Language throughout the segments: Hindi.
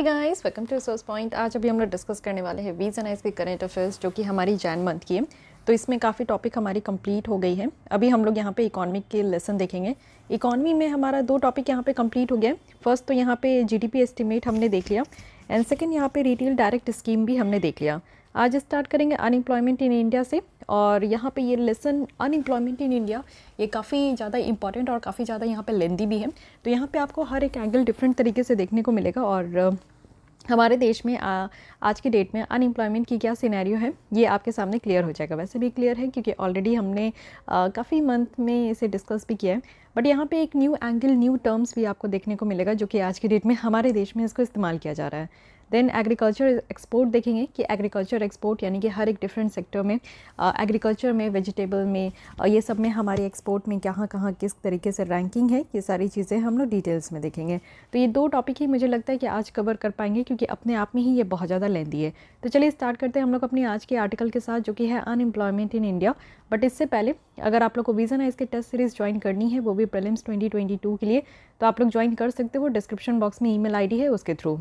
Guys, welcome to Resource Point. आज अभी हम लोग डिस्कस करने वाले हैं वीज़ एंड आइज के करंट अफेयर्स जो कि हमारी जैन मंथ की है। तो इसमें काफ़ी टॉपिक हमारी कंप्लीट हो गई है। अभी हम लोग यहाँ पे इकोनॉमी के लेसन देखेंगे। इकोनॉमी में हमारा 2 टॉपिक यहाँ पे कंप्लीट हो गया। फर्स्ट तो यहाँ पे जीडीपी एस्टिमेट हमने देख लिया एंड सेकेंड यहाँ पे रिटेल डायरेक्ट स्कीम भी हमने देख लिया। आज स्टार्ट करेंगे अनएम्प्लॉयमेंट इन इंडिया से। और यहाँ पे ये लेसन अनएम्प्लॉयमेंट इन इंडिया ये काफ़ी ज़्यादा इंपॉर्टेंट और काफ़ी ज़्यादा यहाँ पे लेंदी भी है। तो यहाँ पे आपको हर एक एंगल डिफरेंट तरीके से देखने को मिलेगा और हमारे देश में आज के डेट में अनएम्प्लॉयमेंट की क्या सिनेरियो है ये आपके सामने क्लियर हो जाएगा। वैसे भी क्लियर है क्योंकि ऑलरेडी हमने काफ़ी मंथ में इसे डिस्कस भी किया है, बट यहाँ पे एक न्यू एंगल न्यू टर्म्स भी आपको देखने को मिलेगा जो कि आज की डेट में हमारे देश में इसको इस्तेमाल किया जा रहा है। देन एग्रीकल्चर एक्सपोर्ट देखेंगे कि एग्रीकल्चर एक्सपोर्ट यानी कि हर एक डिफरेंट सेक्टर में एग्रीकल्चर में, वेजिटेबल में, ये सब में हमारे एक्सपोर्ट में कहाँ कहाँ किस तरीके से रैंकिंग है, ये सारी चीज़ें हम लोग डिटेल्स में देखेंगे। तो ये 2 टॉपिक ही मुझे लगता है कि आज कवर कर पाएंगे क्योंकि अपने आप में ही ये बहुत ज़्यादा लेंदी है। तो चलिए स्टार्ट करते हैं हम लोग अपनी आज के आर्टिकल के साथ जो कि है अनएम्प्लॉयमेंट इन इंडिया। बट इससे पहले अगर आप लोग को वीज़ा इसके टेस्ट सीरीज़ ज्वाइन करनी है, वो भी प्रीलिम्स 2022 के लिए, तो आप लोग ज्वाइन कर सकते हो। डिस्क्रिप्शन बॉक्स में ईमेल आईडी है, उसके थ्रू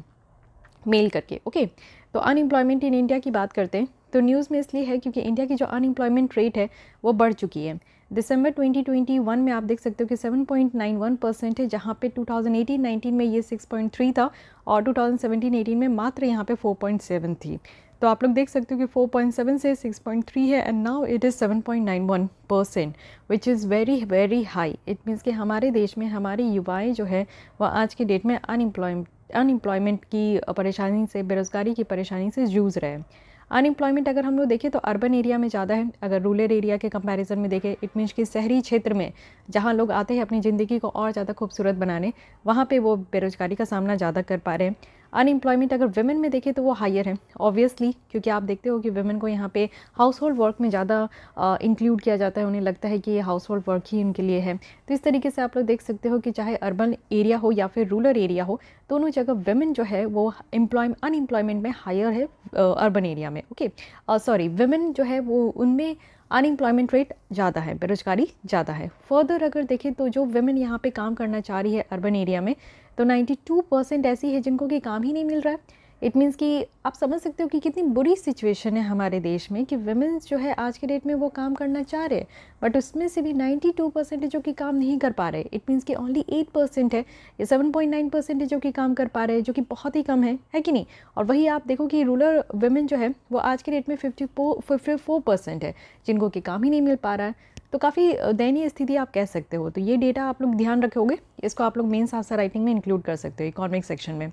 मेल करके। ओके, तो अनएम्प्लॉयमेंट इन इंडिया की बात करते हैं तो न्यूज़ में इसलिए है क्योंकि इंडिया की जो अनएम्प्लॉयमेंट रेट है वो बढ़ चुकी है। दिसंबर 2021 में आप देख सकते हो कि 7.91% है, जहाँ पे 2018-19 में ये 6.3 था और 2017-18 में मात्र यहाँ पे 4.7 थी। तो आप लोग देख सकते हो कि 4.7 से 6.3 है and now it is 7.91%, which is very very high. It means कि हमारे देश में हमारे युवाएँ जो है वह आज की डेट में अनएम्प्लॉयमेंट की परेशानी से, बेरोज़गारी की परेशानी से जूझ रहे हैं। अनएम्प्लॉयमेंट अगर हम लोग देखें तो अर्बन एरिया में ज़्यादा है। अगर रूरल एरिया के कंपैरिजन में देखें, इट मीन्स कि शहरी क्षेत्र में जहाँ लोग आते हैं अपनी ज़िंदगी को और ज़्यादा खूबसूरत बनाने, वहाँ पे वो बेरोज़गारी का सामना ज़्यादा कर पा रहे हैं। अनएम्प्लॉयमेंट अगर वुमेन में देखें तो वो हायर है ऑब्वियसली, क्योंकि आप देखते हो कि वुमेन को यहाँ पे हाउस होल्ड वर्क में ज़्यादा इंक्लूड किया जाता है। उन्हें लगता है कि ये हाउस होल्ड वर्क ही उनके लिए है। तो इस तरीके से आप लोग देख सकते हो कि चाहे अर्बन एरिया हो या फिर रूरल एरिया हो, दोनों जगह वुमेन जो है वो अनएम्प्लॉयमेंट में हायर है अर्बन एरिया में। ओके, सॉरी, वुमेन जो है वो उनमें अनएम्प्लॉयमेंट रेट ज़्यादा है, बेरोजगारी ज़्यादा है। फर्दर अगर देखें तो जो वुमेन यहाँ पे काम करना चाह रही है अर्बन एरिया में, तो 92% ऐसी है जिनको कि काम ही नहीं मिल रहा है। इट मीन्स कि आप समझ सकते हो कि कितनी बुरी सिचुएशन है हमारे देश में कि वुमेन्स जो है आज के डेट में वो काम करना चाह रहे हैं, बट उसमें से भी 92% है जो कि काम नहीं कर पा रहे। इट मीन्स कि ओनली 8% है या 7.9% है जो कि काम कर पा रहे हैं, जो कि बहुत ही कम है कि नहीं। और वही आप देखो कि रूरल वुमेन जो है वो आज के डेट में 54% है जिनको कि काम ही नहीं मिल पा रहा है। तो काफ़ी दयनीय स्थिति आप कह सकते हो। तो ये डेटा आप लोग ध्यान रखोगे, इसको आप लोग मेंस आंसर राइटिंग में इंक्लूड कर सकते हो इकोनॉमिक सेक्शन में।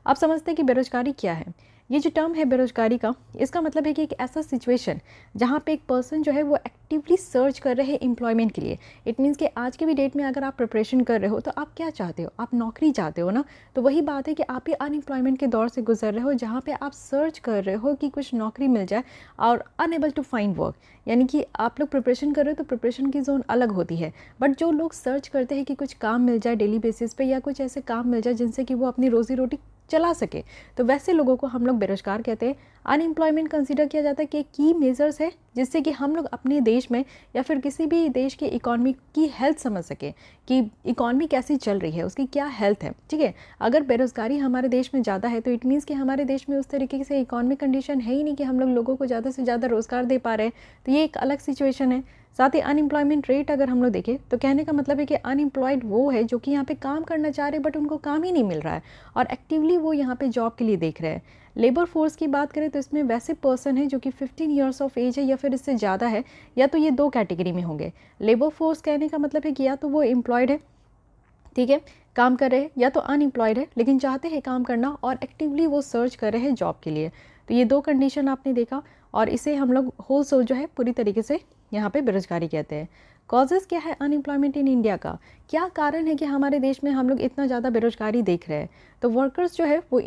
आप समझते हैं कि बेरोजगारी क्या है। ये जो टर्म है बेरोजगारी का, इसका मतलब है कि एक ऐसा सिचुएशन जहाँ पे एक पर्सन जो है वो एक्टिवली सर्च कर रहे हैं एम्प्लॉयमेंट के लिए। इट मीन्स कि आज के भी डेट में अगर आप प्रिपरेशन कर रहे हो तो आप क्या चाहते हो, आप नौकरी चाहते हो ना। तो वही बात है कि आप ही अनएम्प्लॉयमेंट के दौर से गुजर रहे हो जहाँ पे आप सर्च कर रहे हो कि कुछ नौकरी मिल जाए और अनएबल टू फाइंड वर्क। यानी कि आप लोग प्रिपरेशन कर रहे हो तो प्रिपरेशन की जोन अलग होती है, बट जो लोग सर्च करते हैं कि कुछ काम मिल जाए डेली बेसिस पे या कुछ ऐसे काम मिल जाए जिनसे कि वो अपनी रोजी रोटी चला सके, तो वैसे लोगों को हम लोग बेरोजगार कहते हैं। अनएम्प्लॉयमेंट कंसीडर किया जाता है कि की मेजर्स है जिससे कि हम लोग अपने देश में या फिर किसी भी देश के इकॉनमी की हेल्थ समझ सके कि इकॉनमी कैसी चल रही है, उसकी क्या हेल्थ है। ठीक है, अगर बेरोजगारी हमारे देश में ज़्यादा है तो इट मीन्स कि हमारे देश में उस तरीके से इकॉनमिक कंडीशन है ही नहीं कि हम लोगों को ज़्यादा से ज़्यादा रोज़गार दे पा रहे हैं। तो ये एक अलग सिचुएशन है। साथ ही अनएम्प्लॉयमेंट रेट अगर हम लोग देखें तो कहने का मतलब है कि अनएम्प्लॉयड वो है जो कि यहाँ पे काम करना चाह रहे बट उनको काम ही नहीं मिल रहा है और एक्टिवली वो यहाँ पे जॉब के लिए देख रहे हैं। लेबर फोर्स की बात करें तो इसमें वैसे पर्सन है जो कि 15 ईयर्स ऑफ एज है या फिर इससे ज़्यादा है, या तो ये 2 कैटेगरी में होंगे। लेबर फोर्स कहने का मतलब है कि या तो वो एम्प्लॉयड है, ठीक है, काम कर रहे हैं, या तो अनएम्प्लॉयड है लेकिन चाहते हैं काम करना और एक्टिवली वो सर्च कर रहे हैं जॉब के लिए। तो ये 2 कंडीशन आपने देखा और इसे हम लोग होल सोल जो है पूरी तरीके से यहाँ पे बेरोजगारी कहते हैं। कॉजेज़ क्या है अनएम्प्लॉयमेंट इन इंडिया का, क्या कारण है कि हमारे देश में हम लोग इतना ज़्यादा बेरोजगारी देख रहे हैं। तो वर्कर्स जो है वो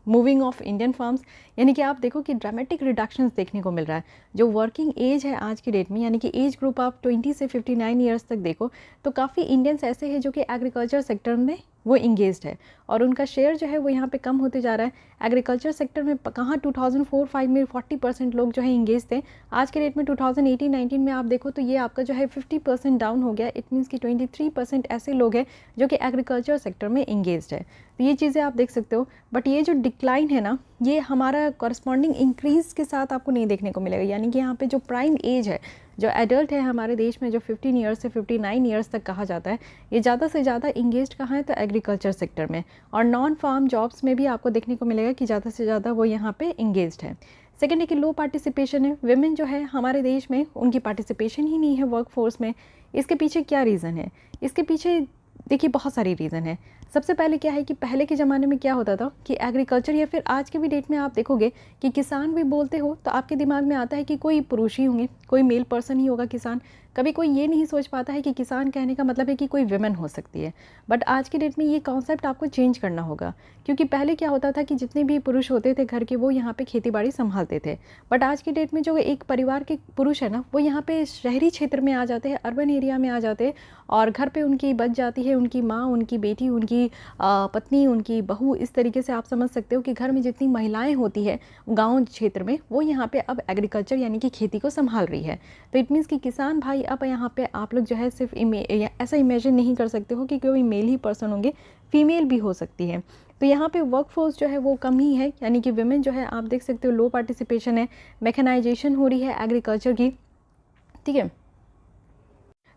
मूविंग ऑफ इंडियन फार्म्स, यानी कि आप देखो कि ड्रामेटिक रिडक्शंस देखने को मिल रहा है। जो वर्किंग एज है आज की डेट में, यानी कि एज ग्रुप आप 20 से 59 ईयर्स तक देखो तो काफ़ी इंडियंस ऐसे हैं जो कि एग्रीकल्चर सेक्टर में वो इंगेज्ड है और उनका शेयर जो है वो यहाँ पे कम होते जा रहा है। एग्रीकल्चर सेक्टर में कहाँ 2004-5 में 40% लोग जो है इंगेज थे, आज के डेट में 2018-19 में आप देखो तो ये आपका जो है 50% डाउन हो गया। इट मीन्स कि 23% ऐसे लोग हैं जो कि एग्रीकल्चर सेक्टर में इंगेज्ड है। तो ये चीज़ें आप देख सकते हो। बट ये जो डिक्लाइन है ना, ये हमारा कॉरस्पॉन्डिंग इंक्रीज़ के साथ आपको नहीं देखने को मिलेगा। यानी कि यहाँ पे जो प्राइम एज है, जो एडल्ट है हमारे देश में, जो 15 ईयर्स से 59 ईयर्स तक कहा जाता है, ये ज़्यादा से ज़्यादा इंगेज्ड कहाँ है तो एग्रीकल्चर सेक्टर में। और नॉन फार्म जॉब्स में भी आपको देखने को मिलेगा कि ज़्यादा से ज़्यादा वो यहाँ पे इंगेज्ड है। सेकेंड है कि लो पार्टिसिपेशन है। विमेन जो है हमारे देश में, उनकी पार्टिसिपेशन ही नहीं है वर्क फोर्स में। इसके पीछे क्या रीज़न है? इसके पीछे देखिए बहुत सारी रीज़न है। सबसे पहले क्या है कि पहले के ज़माने में क्या होता था कि एग्रीकल्चर, या फिर आज के भी डेट में आप देखोगे कि किसान भी बोलते हो तो आपके दिमाग में आता है कि कोई पुरुष ही होंगे, कोई मेल पर्सन ही होगा किसान। कभी कोई ये नहीं सोच पाता है कि किसान कहने का मतलब है कि कोई विमेन हो सकती है। बट आज की डेट में ये कॉन्सेप्ट आपको चेंज करना होगा, क्योंकि पहले क्या होता था कि जितने भी पुरुष होते थे घर के, वो यहाँ पे खेती बाड़ी संभालते थे। बट आज की डेट में जो एक परिवार के पुरुष है ना, वो यहाँ पे शहरी क्षेत्र में आ जाते हैं, अर्बन एरिया में आ जाते हैं, और घर पे उनकी बच जाती है उनकी माँ, उनकी बेटी, उनकी पत्नी, उनकी बहू। इस तरीके से आप समझ सकते हो कि घर में जितनी महिलाएं होती है गांव क्षेत्र में, वो यहाँ पे अब एग्रीकल्चर यानी कि खेती को संभाल रही है। तो इट मीन्स कि किसान भाई अब यहाँ पे आप लोग जो है सिर्फ ऐसा इमेजिन नहीं कर सकते हो कि कोई मेल ही पर्सन होंगे, फीमेल भी हो सकती है। तो यहाँ पे वर्क फोर्स जो है वो कम ही है, यानी कि विमेन जो है आप देख सकते हो लो पार्टिसिपेशन है। मैकेनाइजेशन हो रही है एग्रीकल्चर की, ठीक है।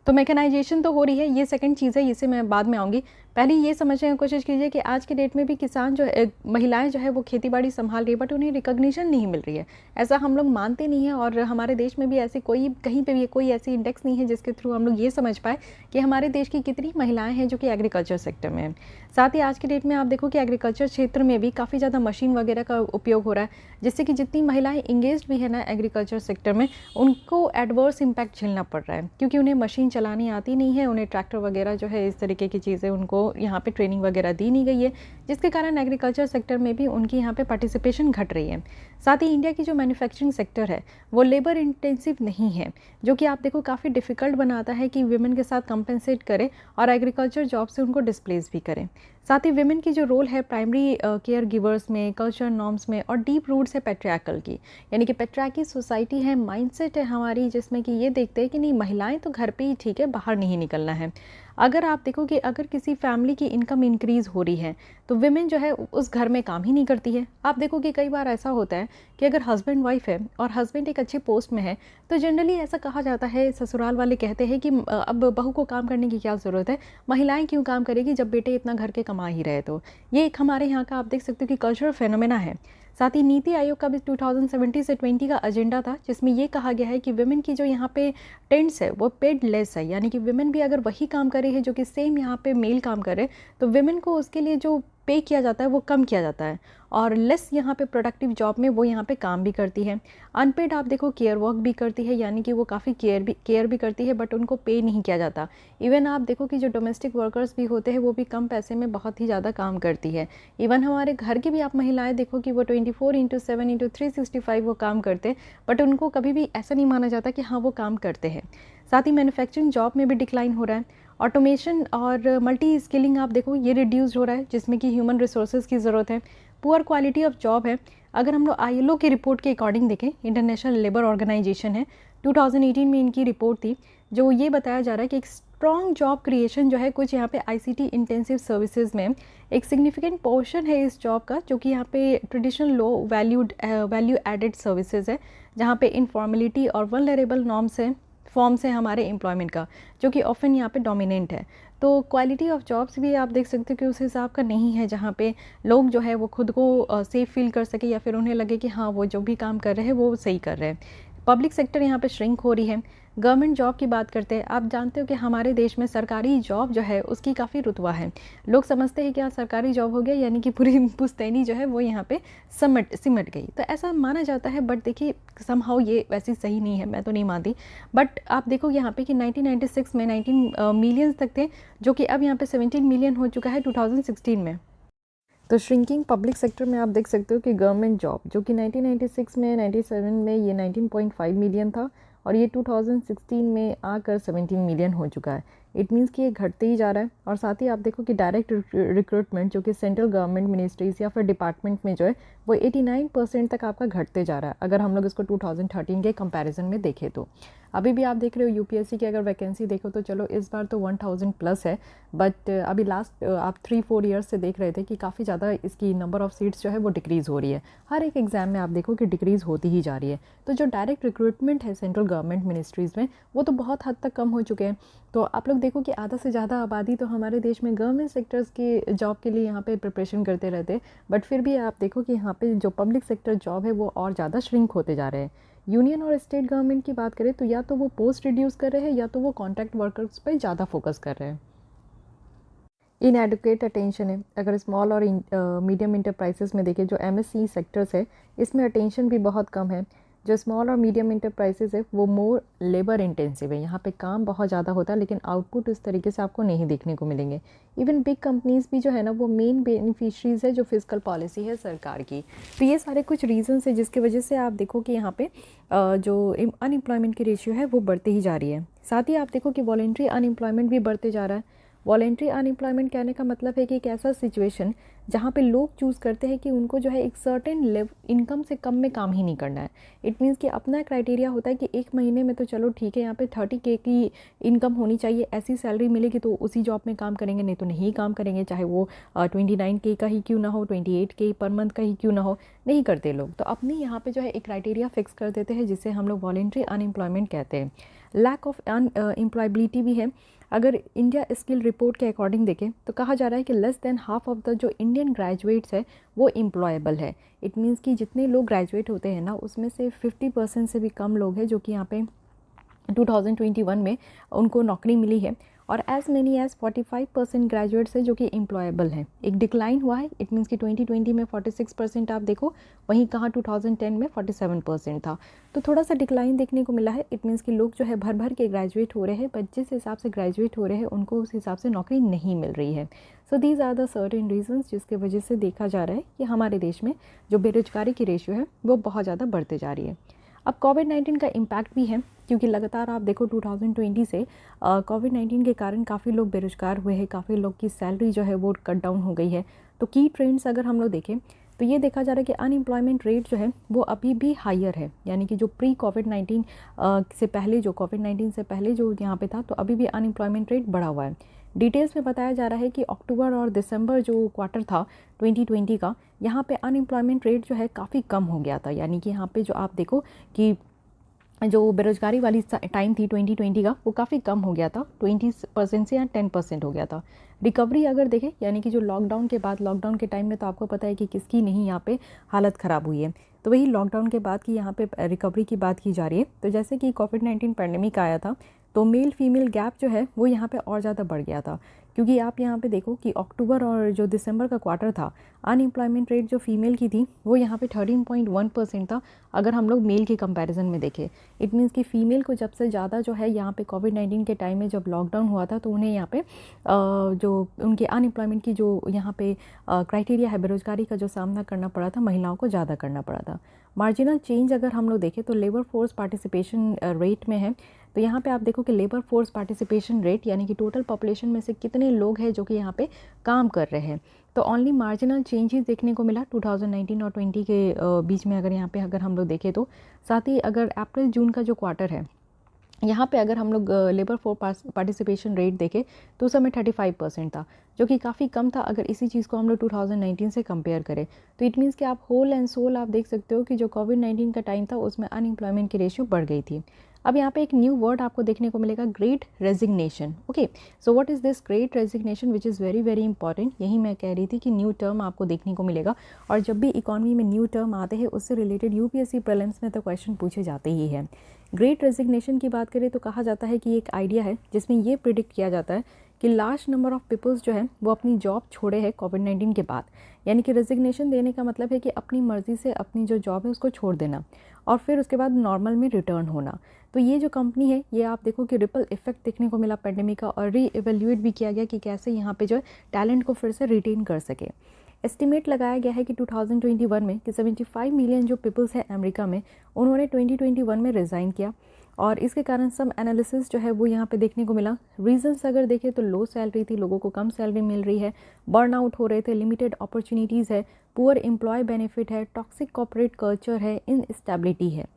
तो मैकेनाइजेशन तो हो रही है, ये सेकंड चीज़ है, इसे मैं बाद में आऊँगी। पहले ये समझने की कोशिश कीजिए कि आज के डेट में भी किसान जो है, महिलाएं जो है वो खेतीबाड़ी संभाल रही है, बट उन्हें रिकॉग्निशन नहीं मिल रही है। ऐसा हम लोग मानते नहीं हैं, और हमारे देश में भी ऐसी कोई कहीं पे भी कोई ऐसी इंडेक्स नहीं है जिसके थ्रू हम लोग ये समझ पाए कि हमारे देश की कितनी महिलाएं हैं जो कि एग्रीकल्चर सेक्टर में हैं। साथ ही आज के डेट में आप देखो कि एग्रीकल्चर क्षेत्र में भी काफ़ी ज़्यादा मशीन वगैरह का उपयोग हो रहा है, जिससे कि जितनी महिलाएं इंगेज भी है ना एग्रीकल्चर सेक्टर में, उनको एडवर्स इम्पैक्ट झेलना पड़ रहा है, क्योंकि उन्हें मशीन चलानी आती नहीं है, उन्हें ट्रैक्टर वगैरह जो है इस तरीके की चीज़ें उनको यहाँ पे ट्रेनिंग वगैरह दी नहीं गई है, जिसके कारण एग्रीकल्चर सेक्टर में भी उनकी यहाँ पे पार्टिसिपेशन घट रही है। साथ ही इंडिया की जो मैन्युफैक्चरिंग सेक्टर है वो लेबर इंटेंसिव नहीं है, जो कि आप देखो काफ़ी डिफ़िकल्ट बनाता है कि विमेन के साथ कंपेंसेट करे और एग्रीकल्चर जॉब से उनको डिस्प्लेस भी करें। साथ ही विमेन की जो रोल है प्राइमरी केयर गिवर्स में, कल्चर नॉर्म्स में, और डीप रूट्स है पेट्रियार्कल की, यानी कि पेट्रियार्की सोसाइटी है, माइंडसेट है हमारी, जिसमें कि ये देखते हैं कि नहीं महिलाएं तो घर पे ही ठीक है, बाहर नहीं निकलना है। अगर आप देखो कि अगर किसी फैमिली की इनकम इंक्रीज़ हो रही है तो विमेन जो है उस घर में काम ही नहीं करती है। आप देखो कि कई बार ऐसा होता है कि अगर हस्बैंड वाइफ है और हस्बैंड एक अच्छे पोस्ट में है, तो जनरली ऐसा कहा जाता है, ससुराल वाले कहते हैं कि अब बहू को काम करने की क्या ज़रूरत है, महिलाएं क्यों काम करेगी जब बेटे इतना घर के कमा ही रहे। तो ये एक हमारे यहाँ का आप देख सकते हो कि कल्चरल फेनोमेना है। साथ ही नीति आयोग का भी 2017 से 20 का एजेंडा था, जिसमें ये कहा गया है कि विमेन की जो यहाँ पे टेंट्स है वो पेड लेस है, यानी कि विमेन भी अगर वही काम करे है जो कि सेम यहाँ पे मेल काम करे, तो विमेन को उसके लिए जो पे किया जाता है वो कम किया जाता है, और लेस यहाँ पे प्रोडक्टिव जॉब में वो यहाँ पे काम भी करती है। अनपेड आप देखो केयर वर्क भी करती है, यानी कि वो काफ़ी केयर भी करती है, बट उनको पे नहीं किया जाता। इवन आप देखो कि जो डोमेस्टिक वर्कर्स भी होते हैं वो भी कम पैसे में बहुत ही ज़्यादा काम करती है। इवन हमारे घर की भी आप महिलाएं देखो कि वो 24/7/365 वो काम करते हैं, बट उनको कभी भी ऐसा नहीं माना जाता कि हाँ वो काम करते हैं। साथ ही मैन्युफैक्चरिंग जॉब में भी डिक्लाइन हो रहा है। ऑटोमेशन और मल्टी स्किलिंग आप देखो ये रिड्यूस हो रहा है, जिसमें कि ह्यूमन रिसोर्सेज की ज़रूरत है। पुअर क्वालिटी ऑफ जॉब है। अगर हम लोग ILO की रिपोर्ट के अकॉर्डिंग देखें, इंटरनेशनल लेबर ऑर्गेनाइजेशन है, 2018 में इनकी रिपोर्ट थी, जो ये बताया जा रहा है कि एक स्ट्रॉन्ग जॉब क्रिएशन जो है कुछ यहाँ पे ICT इंटेंसिव सर्विसेज में एक सिग्निफिकेंट पोर्शन है इस जॉब का, जो कि यहाँ पे traditional low value added services है, जहाँ पे इनफॉर्मेलिटी और वल्नरेबल नॉर्म्स है, फॉर्म्स है हमारे एम्प्लॉयमेंट का, जो कि ऑफन यहाँ पे डोमिनेंट है। तो क्वालिटी ऑफ जॉब्स भी आप देख सकते हो कि उस हिसाब का नहीं है, जहाँ पे लोग जो है वो खुद को सेफ फील कर सके, या फिर उन्हें लगे कि हाँ वो जो भी काम कर रहे हैं वो सही कर रहे हैं। पब्लिक सेक्टर यहाँ पे श्रिंक हो रही है। गवर्नमेंट जॉब की बात करते हैं, आप जानते हो कि हमारे देश में सरकारी जॉब जो है उसकी काफ़ी रुतबा है। लोग समझते हैं कि यहाँ सरकारी जॉब हो गया यानी कि पूरी पुश्तैनी जो है वो यहाँ पे सिमट गई, तो ऐसा माना जाता है। बट देखिए समहाउ ये वैसी सही नहीं है, मैं तो नहीं मानती। बट आप देखो यहाँ पे कि 1996 में 19 मिलियन तक थे, जो कि अब यहाँ पे 17 मिलियन हो चुका है 2016 में। तो श्रिंकिंग पब्लिक सेक्टर में आप देख सकते हो कि गवर्नमेंट जॉब जो कि 1996 में 97 में ये 19.5 मिलियन था, और ये 2016 में आकर 17 मिलियन हो चुका है। इट मीन्स कि ये घटते ही जा रहा है। और साथ ही आप देखो कि डायरेक्ट रिक्रूटमेंट जो कि सेंट्रल गवर्नमेंट मिनिस्ट्रीज़ या फिर डिपार्टमेंट में जो है वो 89% तक आपका घटते जा रहा है, अगर हम लोग इसको 2013 के कंपैरिजन में देखें तो। अभी भी आप देख रहे हो यूपीएससी की अगर वैकेंसी देखो तो चलो इस बार तो 1000 प्लस है, बट अभी लास्ट आप 3-4 ईयर्स से देख रहे थे कि काफ़ी ज़्यादा इसकी नंबर ऑफ़ सीट्स जो है वो डिक्रीज़ हो रही है। हर एक एग्ज़ाम में आप देखो कि डिक्रीज़ होती ही जा रही है। तो जो डायरेक्ट रिक्रूटमेंट है सेंट्रल गवर्नमेंट मिनिस्ट्रीज़ में वो तो बहुत हद तक कम हो चुके हैं। तो आप लोग देखो कि आधा से ज़्यादा आबादी तो हमारे देश में गवर्नमेंट सेक्टर्स की जॉब के लिए यहाँ पे प्रिपरेशन करते रहते, बट फिर भी आप देखो कि यहाँ पे जो पब्लिक सेक्टर जॉब है वो और ज़्यादा श्रिंक होते जा रहे हैं। यूनियन और स्टेट गवर्नमेंट की बात करें तो या तो वो पोस्ट रिड्यूस कर रहे हैं या तो वो कॉन्ट्रैक्ट वर्कर्स पे ज़्यादा फोकस कर रहे हैं। इनएडुकेट अटेंशन है, अगर स्मॉल और मीडियम इंटरप्राइजेस में देखें जो एमएससी सेक्टर्स है इसमें अटेंशन भी बहुत कम है। जो स्मॉल और मीडियम इंटरप्राइजेस है वो मोर लेबर इंटेंसिव है, यहाँ पे काम बहुत ज़्यादा होता है लेकिन आउटपुट इस तरीके से आपको नहीं देखने को मिलेंगे। इवन बिग कंपनीज़ भी जो है ना वो मेन बेनिफिशरीज़ है जो फिजिकल पॉलिसी है सरकार की। तो ये सारे कुछ रीजंस है जिसकी वजह से आप देखो कि यहाँ पे जो अनएम्प्लॉयमेंट की रेशियो है वो बढ़ती ही जा रही है। साथ ही आप देखो कि वॉलेंट्री अनएम्प्लॉयमेंट भी बढ़ते जा रहा है। वॉलेंट्री अनएम्प्लॉयमेंट कहने का मतलब है कि एक ऐसा सिचुएशन जहाँ पे लोग चूज़ करते हैं कि उनको जो है एक सर्टेन लेवल इनकम से कम में काम ही नहीं करना है। इट मीन्स कि अपना क्राइटेरिया होता है कि एक महीने में तो चलो ठीक है यहाँ पे 30K की इनकम होनी चाहिए, ऐसी सैलरी मिलेगी तो उसी जॉब में काम करेंगे, नहीं तो नहीं काम करेंगे, चाहे वो 29K का ही क्यों ना हो, 28K पर मंथ का ही क्यों ना हो, नहीं करते लोग। तो अपनी यहाँ पे जो है एक क्राइटेरिया फिक्स कर देते हैं जिसे हम लोग वॉलेंट्री अनएम्प्लॉयमेंट कहते हैं। लैक ऑफ एम्प्लॉयबिलिटी भी है। अगर इंडिया स्किल रिपोर्ट के अकॉर्डिंग देखें तो कहा जा रहा है कि less than half of the जो इंडियन ग्रेजुएट्स है वो एम्प्लॉयबल है। इट मीन्स कि जितने लोग ग्रेजुएट होते हैं ना उसमें से 50% से भी कम लोग हैं जो कि यहाँ पे 2021 में उनको नौकरी मिली है, और एज मेनी एज 45% ग्रेजुएट्स है जो कि एम्प्लॉयबल हैं। एक डिक्लाइन हुआ है, इट मीन्स कि 2020 में 46% आप देखो, वहीं कहाँ 2010 में 47% था। तो थोड़ा सा डिक्लाइन देखने को मिला है। इट मीन्स कि लोग जो है भर भर के ग्रेजुएट हो रहे हैं, बट जिस हिसाब से ग्रेजुएट हो रहे हैं उनको उस हिसाब से नौकरी नहीं मिल रही है। So these are the certain reasons जिसके वजह से देखा जा रहा है कि हमारे देश में जो बेरोजगारी की रेशियो है वो बहुत ज़्यादा बढ़ते जा रही है। अब कोविड-19 का इम्पैक्ट भी है, क्योंकि लगातार आप देखो 2020 से कोविड-19 के कारण काफ़ी लोग बेरोजगार हुए हैं, काफ़ी लोग की सैलरी जो है वो कट डाउन हो गई है। तो की ट्रेंड्स अगर हम लोग देखें तो ये देखा जा रहा है कि अनएम्प्लॉयमेंट रेट जो है वो अभी भी हायर है, यानी कि जो प्री कोविड-19 से पहले जो कोविड-19 से पहले जो यहाँ पे था तो अभी भी अनएम्प्लॉयमेंट रेट बढ़ा हुआ है। डिटेल्स में बताया जा रहा है कि अक्टूबर और दिसंबर जो क्वार्टर था 2020 का, यहाँ पे अनएम्प्लॉयमेंट रेट जो है काफ़ी कम हो गया था। यानी कि यहाँ पे जो आप देखो कि जो बेरोजगारी वाली टाइम थी 2020 का वो काफ़ी कम हो गया था, 20% से या 10% हो गया था। रिकवरी अगर देखें यानी कि जो लॉकडाउन के बाद, लॉकडाउन के टाइम में तो आपको पता है कि किसकी नहीं यहाँ पे हालत ख़राब हुई है, तो वही लॉकडाउन के बाद की यहाँ पे रिकवरी की बात की जा रही है। तो जैसे कि कोविड-19 पैंडेमिक आया था तो मेल फीमेल गैप जो है वो यहाँ पे और ज़्यादा बढ़ गया था, क्योंकि आप यहाँ पे देखो कि अक्टूबर और जो दिसंबर का क्वार्टर था अनएम्प्लॉयमेंट रेट जो फीमेल की थी वो यहाँ पे 13.1% था, अगर हम लोग मेल के कंपैरिजन में देखें। इट मीन्स कि फ़ीमेल को जब से ज़्यादा जो है यहाँ पे कोविड-19 के टाइम में जब लॉकडाउन हुआ था तो उन्हें यहाँ पे जो उनके अनएम्प्लॉयमेंट की जो यहाँ पे क्राइटेरिया है, बेरोजगारी का जो सामना करना पड़ा था, महिलाओं को ज़्यादा करना पड़ा था। मार्जिनल चेंज अगर हम लोग देखें तो लेबर फोर्स पार्टिसिपेशन रेट में है, तो यहाँ पे आप देखो कि लेबर फोर्स पार्टिसिपेशन रेट यानी कि टोटल पॉपुलेशन में से कितने लोग हैं जो कि यहाँ पे काम कर रहे हैं, तो ओनली मार्जिनल चेंजेस देखने को मिला 2019 और 20 के बीच में। अगर यहाँ पे अगर हम लोग देखें तो साथ ही अगर अप्रैल जून का जो क्वार्टर है यहाँ पे अगर हम लोग लेबर फोर्स पार्टिसिपेशन रेट देखें तो उस समय 35% था, जो कि काफ़ी कम था अगर इसी चीज़ को हम लोग 2019 से कंपेयर करें। तो इट मीन्स कि आप होल एंड सोल आप देख सकते हो कि जो कोविड-19 का टाइम था उसमें अनएम्प्लॉयमेंट की रेशियो बढ़ गई थी। अब यहाँ पे एक न्यू वर्ड आपको देखने को मिलेगा, great resignation. Okay, so what is this great resignation which is very very important. यही मैं कह रही थी कि न्यू टर्म आपको देखने को मिलेगा, और जब भी इकॉनमी में न्यू टर्म आते हैं उससे रिलेटेड यूपीएससी प्रीलिम्स में तो क्वेश्चन पूछे जाते ही हैं। ग्रेट रेजिग्नेशन की बात करें तो कहा जाता है कि एक आइडिया है जिसमें ये प्रिडिक्ट किया जाता है कि लार्ज नंबर ऑफ पीपल्स जो है वो अपनी जॉब छोड़े हैं कोविड-19 के बाद। यानी कि रेजिग्नेशन देने का मतलब है कि अपनी मर्ज़ी से अपनी जो जॉब है उसको छोड़ देना और फिर उसके बाद नॉर्मल में रिटर्न होना। तो ये जो कंपनी है ये आप देखो कि रिपल इफेक्ट देखने को मिला पेंडेमिक का, और री-इवेल्युएट भी किया गया कि कैसे यहाँ पे जो है टैलेंट को फिर से रिटेन कर सके। एस्टिमेट लगाया गया है कि 2021 में कि 75 मिलियन जो पीपल्स हैं अमेरिका में उन्होंने 2021 में रिज़ाइन किया, और इसके कारण सम एनालिसिस जो है वो यहाँ पे देखने को मिला। रीजंस अगर देखें तो लो सैलरी थी, लोगों को कम सैलरी मिल रही है, बर्नआउट हो रहे थे, लिमिटेड अपॉर्चुनिटीज़ है, पुअर एम्प्लॉय बेनिफिट है, टॉक्सिक कॉर्पोरेट कल्चर है, इनस्टेबिलिटी है।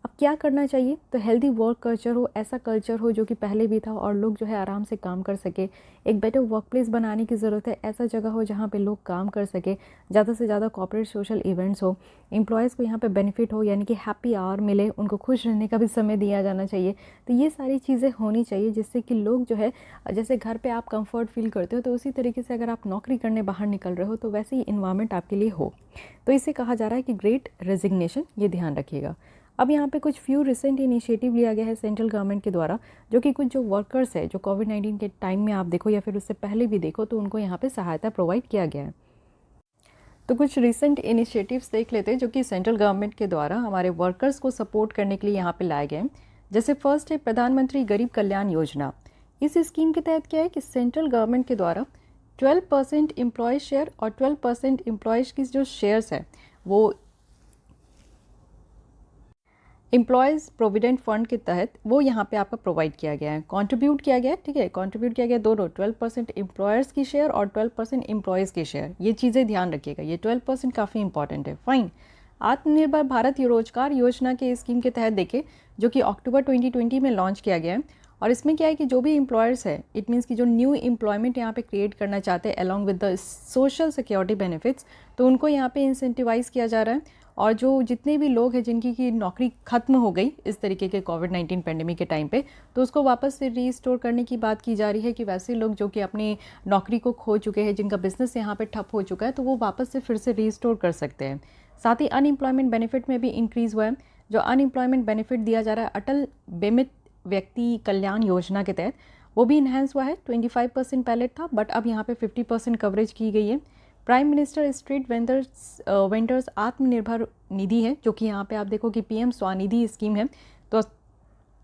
अब क्या करना चाहिए? तो हेल्दी वर्क कल्चर हो, ऐसा कल्चर हो जो कि पहले भी था और लोग जो है आराम से काम कर सके। एक बेटर वर्क प्लेस बनाने की ज़रूरत है, ऐसा जगह हो जहाँ पे लोग काम कर सके, ज़्यादा से ज़्यादा कॉर्पोरेट सोशल इवेंट्स हो, एम्प्लॉयज़ को यहाँ पे बेनिफिट हो, यानी कि हैप्पी आवर मिले, उनको खुश रहने का भी समय दिया जाना चाहिए। तो ये सारी चीज़ें होनी चाहिए जिससे कि लोग जो है, जैसे घर पर आप कम्फर्ट फील करते हो तो उसी तरीके से अगर आप नौकरी करने बाहर निकल रहे हो तो वैसे ही इन्वायरमेंट आपके लिए हो। तो इसे कहा जा रहा है कि ग्रेट रेजिग्नेशन, ये ध्यान रखिएगा। अब यहाँ पे कुछ फ्यू रिसेंट इनिशिएटिव लिया गया है सेंट्रल गवर्नमेंट के द्वारा, जो कि कुछ जो वर्कर्स है जो कोविड-19 के टाइम में आप देखो या फिर उससे पहले भी देखो तो उनको यहाँ पे सहायता प्रोवाइड किया गया है। तो कुछ रिसेंट इनिशिएटिव्स देख लेते हैं जो कि सेंट्रल गवर्नमेंट के द्वारा हमारे वर्कर्स को सपोर्ट करने के लिए यहाँ पे लाए गए हैं। जैसे फर्स्ट है प्रधानमंत्री गरीब कल्याण योजना। इस स्कीम के तहत क्या है कि सेंट्रल गवर्नमेंट के द्वारा 12% एम्प्लॉय शेयर और 12% एम्प्लॉयज़ की जो शेयर्स है वो एम्प्लॉयज़ प्रोविडेंट फंड के तहत वो यहाँ पे आपका प्रोवाइड किया गया है, कंट्रीब्यूट किया गया है। ठीक है, कंट्रीब्यूट किया गया दोनों, 12% एम्प्लॉयर्स की शेयर और 12% एम्प्लॉयज़ की शेयर। ये चीज़ें ध्यान रखिएगा, ये 12% काफ़ी इंपॉर्टेंट है। फाइन। आत्मनिर्भर भारत रोजगार योजना के स्कीम के तहत देखें, जो कि अक्टूबर 2020 में लॉन्च किया गया है। और इसमें क्या है कि जो भी एम्प्लॉयर्स है, इट मीन्स कि जो न्यू एम्प्लॉयमेंट यहाँ पे क्रिएट करना चाहते हैं along with the social security benefits, तो उनको यहाँ पे इंसेंटिवाइज किया जा रहा है। और जो जितने भी लोग हैं जिनकी की नौकरी ख़त्म हो गई इस तरीके के कोविड-19 पेंडेमिक के टाइम पे, तो उसको वापस से रीस्टोर करने की बात की जा रही है कि वैसे लोग जो कि अपनी नौकरी को खो चुके हैं, जिनका बिजनेस यहाँ पे ठप हो चुका है, तो वो वापस से फिर से रीस्टोर कर सकते हैं। साथ ही अनएम्प्लॉयमेंट बेनिफिट में भी इंक्रीज़ हुआ है। जो अनएम्प्लॉयमेंट बेनिफिट दिया जा रहा है अटल बीमित व्यक्ति कल्याण योजना के तहत, वो भी इन्हेंस हुआ है। 25% पहले था, बट अब यहाँ पे 50% कवरेज की गई है। Prime minister street vendors Atmanirbhar Nidhi है, जो कि यहाँ पे आप देखो कि पीएम स्वनिधि स्कीम है। तो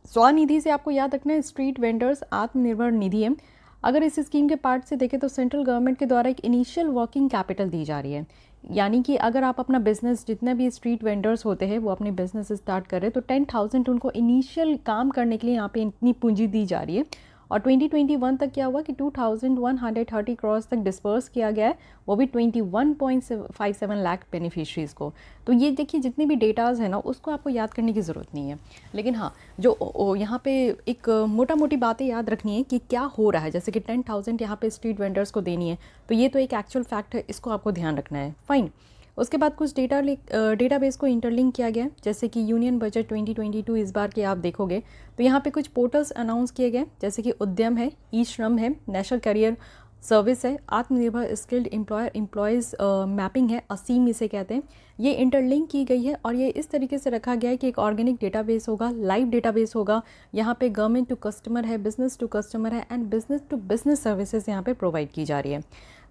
स्वनिधि से आपको याद रखना है स्ट्रीट वेंडर्स आत्मनिर्भर निधि है। अगर इस स्कीम के पार्ट से देखें तो सेंट्रल गवर्नमेंट के द्वारा एक इनिशियल वर्किंग कैपिटल दी जा रही है, यानी कि अगर आप अपना बिजनेस, जितने भी स्ट्रीट वेंडर्स होते हैं वो अपने बिजनेस स्टार्ट कर रहे हैं, तो 10,000 उनको इनिशियल काम करने के लिए यहाँ पे इतनी पूंजी दी जा रही है। और 2021 तक क्या हुआ कि 2,130 करोड़ तक डिस्पर्स किया गया है, वो भी 21.57 लाख बेनिफिशरीज़ को। तो ये देखिए जितनी भी डेटाज़ है ना, उसको आपको याद करने की ज़रूरत नहीं है, लेकिन हाँ जो यहाँ पे एक मोटा मोटी बातें याद रखनी है कि क्या हो रहा है। जैसे कि 10,000 यहाँ पे स्ट्रीट वेंडर्स को देनी है, तो ये तो एक एक्चुअल फैक्ट है, इसको आपको ध्यान रखना है। फाइन। उसके बाद कुछ डेटाबेस को इंटरलिंक किया गया, जैसे कि यूनियन बजट 2022 इस बार के आप देखोगे तो यहाँ पे कुछ पोर्टल्स अनाउंस किए गए, जैसे कि उद्यम है, ई श्रम है, नेशनल करियर सर्विस है, आत्मनिर्भर स्किल्ड एम्प्लॉयज़ मैपिंग है, असीम इसे कहते हैं। ये इंटरलिंक की गई है और ये इस तरीके से रखा गया है कि एक ऑर्गेनिक डेटाबेस होगा, लाइव डेटाबेस होगा। यहाँ पे गवर्नमेंट टू कस्टमर है, बिजनेस टू कस्टमर है, and business to business services यहाँ पे प्रोवाइड की जा रही है।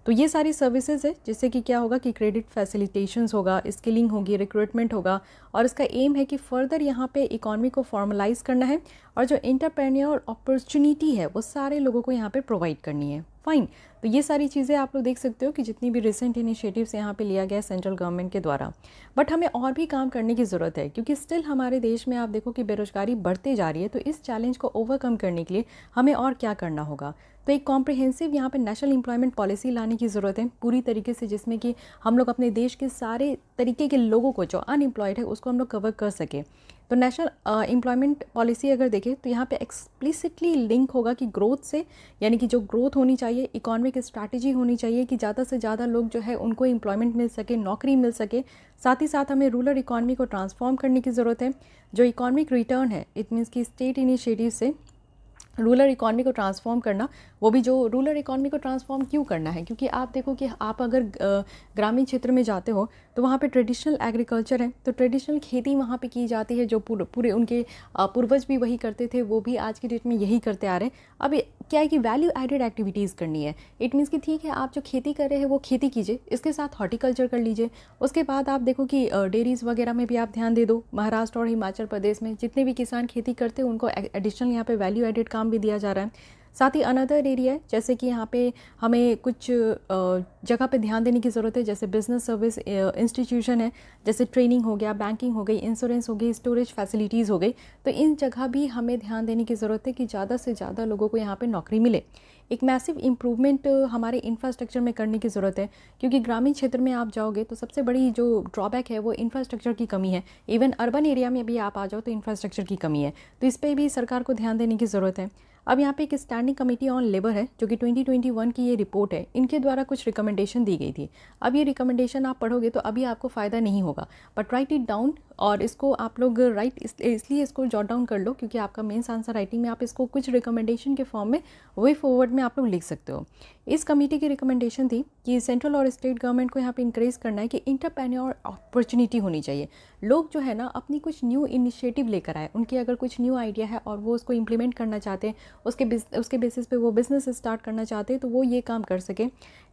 तो ये सारी सर्विसेज है, जिससे कि क्या होगा कि क्रेडिट फैसिलिटेशंस होगा, स्किलिंग होगी, रिक्रूटमेंट होगा, और इसका एम है कि फर्दर यहाँ पे इकॉनमी को फॉर्मलाइज करना है और जो एंटरप्रेन्योर अपॉर्चुनिटी है वो सारे लोगों को यहाँ पे प्रोवाइड करनी है। फाइन। तो ये सारी चीज़ें आप लोग देख सकते हो कि जितनी भी रिसेंट इनिशिएटिव्स यहाँ पे लिया गया है सेंट्रल गवर्नमेंट के द्वारा, बट हमें और भी काम करने की ज़रूरत है, क्योंकि स्टिल हमारे देश में आप देखो कि बेरोजगारी बढ़ते जा रही है। तो इस चैलेंज को ओवरकम करने के लिए हमें और क्या करना होगा? तो एक कॉम्प्रिहेंसिव यहाँ पे नेशनल एम्प्लॉयमेंट पॉलिसी लाने की ज़रूरत है पूरी तरीके से, जिसमें कि हम लोग अपने देश के सारे तरीके के लोगों को जो अनएम्प्लॉयड है उसको हम लोग कवर कर सके। तो नेशनल एम्प्लॉयमेंट पॉलिसी अगर देखें तो यहाँ पे एक्सप्लिसिटली लिंक होगा कि ग्रोथ से, यानी कि जो ग्रोथ होनी चाहिए, इकोनॉमिक स्ट्रैटेजी होनी चाहिए कि ज़्यादा से ज़्यादा लोग जो है उनको एम्प्लॉयमेंट मिल सके, नौकरी मिल सके। साथ ही साथ हमें रूरल इकॉनमी को ट्रांसफॉर्म करने की ज़रूरत है। जो इकोनॉमिक रिटर्न है, इट मीन्स कि स्टेट इनिशिएटिव से रूरल इकॉनमी को ट्रांसफॉर्म करना, वो भी जो रूरल इकॉनमी को ट्रांसफॉर्म क्यों करना है, क्योंकि आप देखो कि आप अगर ग्रामीण क्षेत्र में जाते हो तो वहाँ पे ट्रेडिशनल एग्रीकल्चर है, तो ट्रेडिशनल खेती वहाँ पे की जाती है, जो पूरे उनके पूर्वज भी वही करते थे, वो भी आज की डेट में यही करते आ रहे हैं। अब क्या है कि वैल्यू एडेड एक्टिविटीज़ करनी है। इट मीन्स कि ठीक है, आप जो खेती कर रहे हैं वो खेती कीजिए, इसके साथ हॉर्टिकल्चर कर लीजिए। उसके बाद आप देखो कि डेयरीज़ वगैरह में भी आप ध्यान दे दो। महाराष्ट्र और हिमाचल प्रदेश में जितने भी किसान खेती करते हैं उनको एडिशनल यहाँ पे वैल्यू एडेड काम भी दिया जा रहा है। साथ ही अनदर एरिया है जैसे कि यहाँ पे हमें कुछ जगह पे ध्यान देने की ज़रूरत है, जैसे बिजनेस सर्विस इंस्टीट्यूशन है, जैसे ट्रेनिंग हो गया, बैंकिंग हो गई, इंश्योरेंस हो गई, स्टोरेज फैसिलिटीज़ हो गई। तो इन जगह भी हमें ध्यान देने की ज़रूरत है कि ज़्यादा से ज़्यादा लोगों को यहाँ पे नौकरी मिले। एक मैसिव इम्प्रूवमेंट हमारे इंफ्रास्ट्रक्चर में करने की ज़रूरत है, क्योंकि ग्रामीण क्षेत्र में आप जाओगे तो सबसे बड़ी जो ड्रॉबैक है वो इंफ्रास्ट्रक्चर की कमी है। इवन अर्बन एरिया में भी आप आ जाओ तो इंफ्रास्ट्रक्चर की कमी है, तो इस पर भी सरकार को ध्यान देने की ज़रूरत है। अब यहाँ पे एक स्टैंडिंग कमेटी ऑन लेबर है जो कि 2021 की ये रिपोर्ट है, इनके द्वारा कुछ रिकमेंडेशन दी गई थी। अब ये रिकमेंडेशन आप पढ़ोगे तो अभी आपको फ़ायदा नहीं होगा, बट राइट इट डाउन, और इसको आप लोग इसलिए इसको जॉट डाउन कर लो क्योंकि आपका मेंस आंसर राइटिंग में आप इसको कुछ रिकमेंडेशन के फॉर्म में वे फॉरवर्ड में आप लोग लिख सकते हो। इस कमेटी की रिकमेंडेशन थी कि सेंट्रल और स्टेट गवर्नमेंट को यहाँ पे इंकरेज करना है कि इंटरप्रेन्योर अपॉर्चुनिटी होनी चाहिए। लोग जो है ना अपनी कुछ न्यू इनिशिएटिव लेकर आए, उनके अगर कुछ न्यू आइडिया है और वो उसको इम्प्लीमेंट करना चाहते हैं, उसके बेसिस पे वो बिज़नेस स्टार्ट करना चाहते हैं, तो वो ये काम कर सके।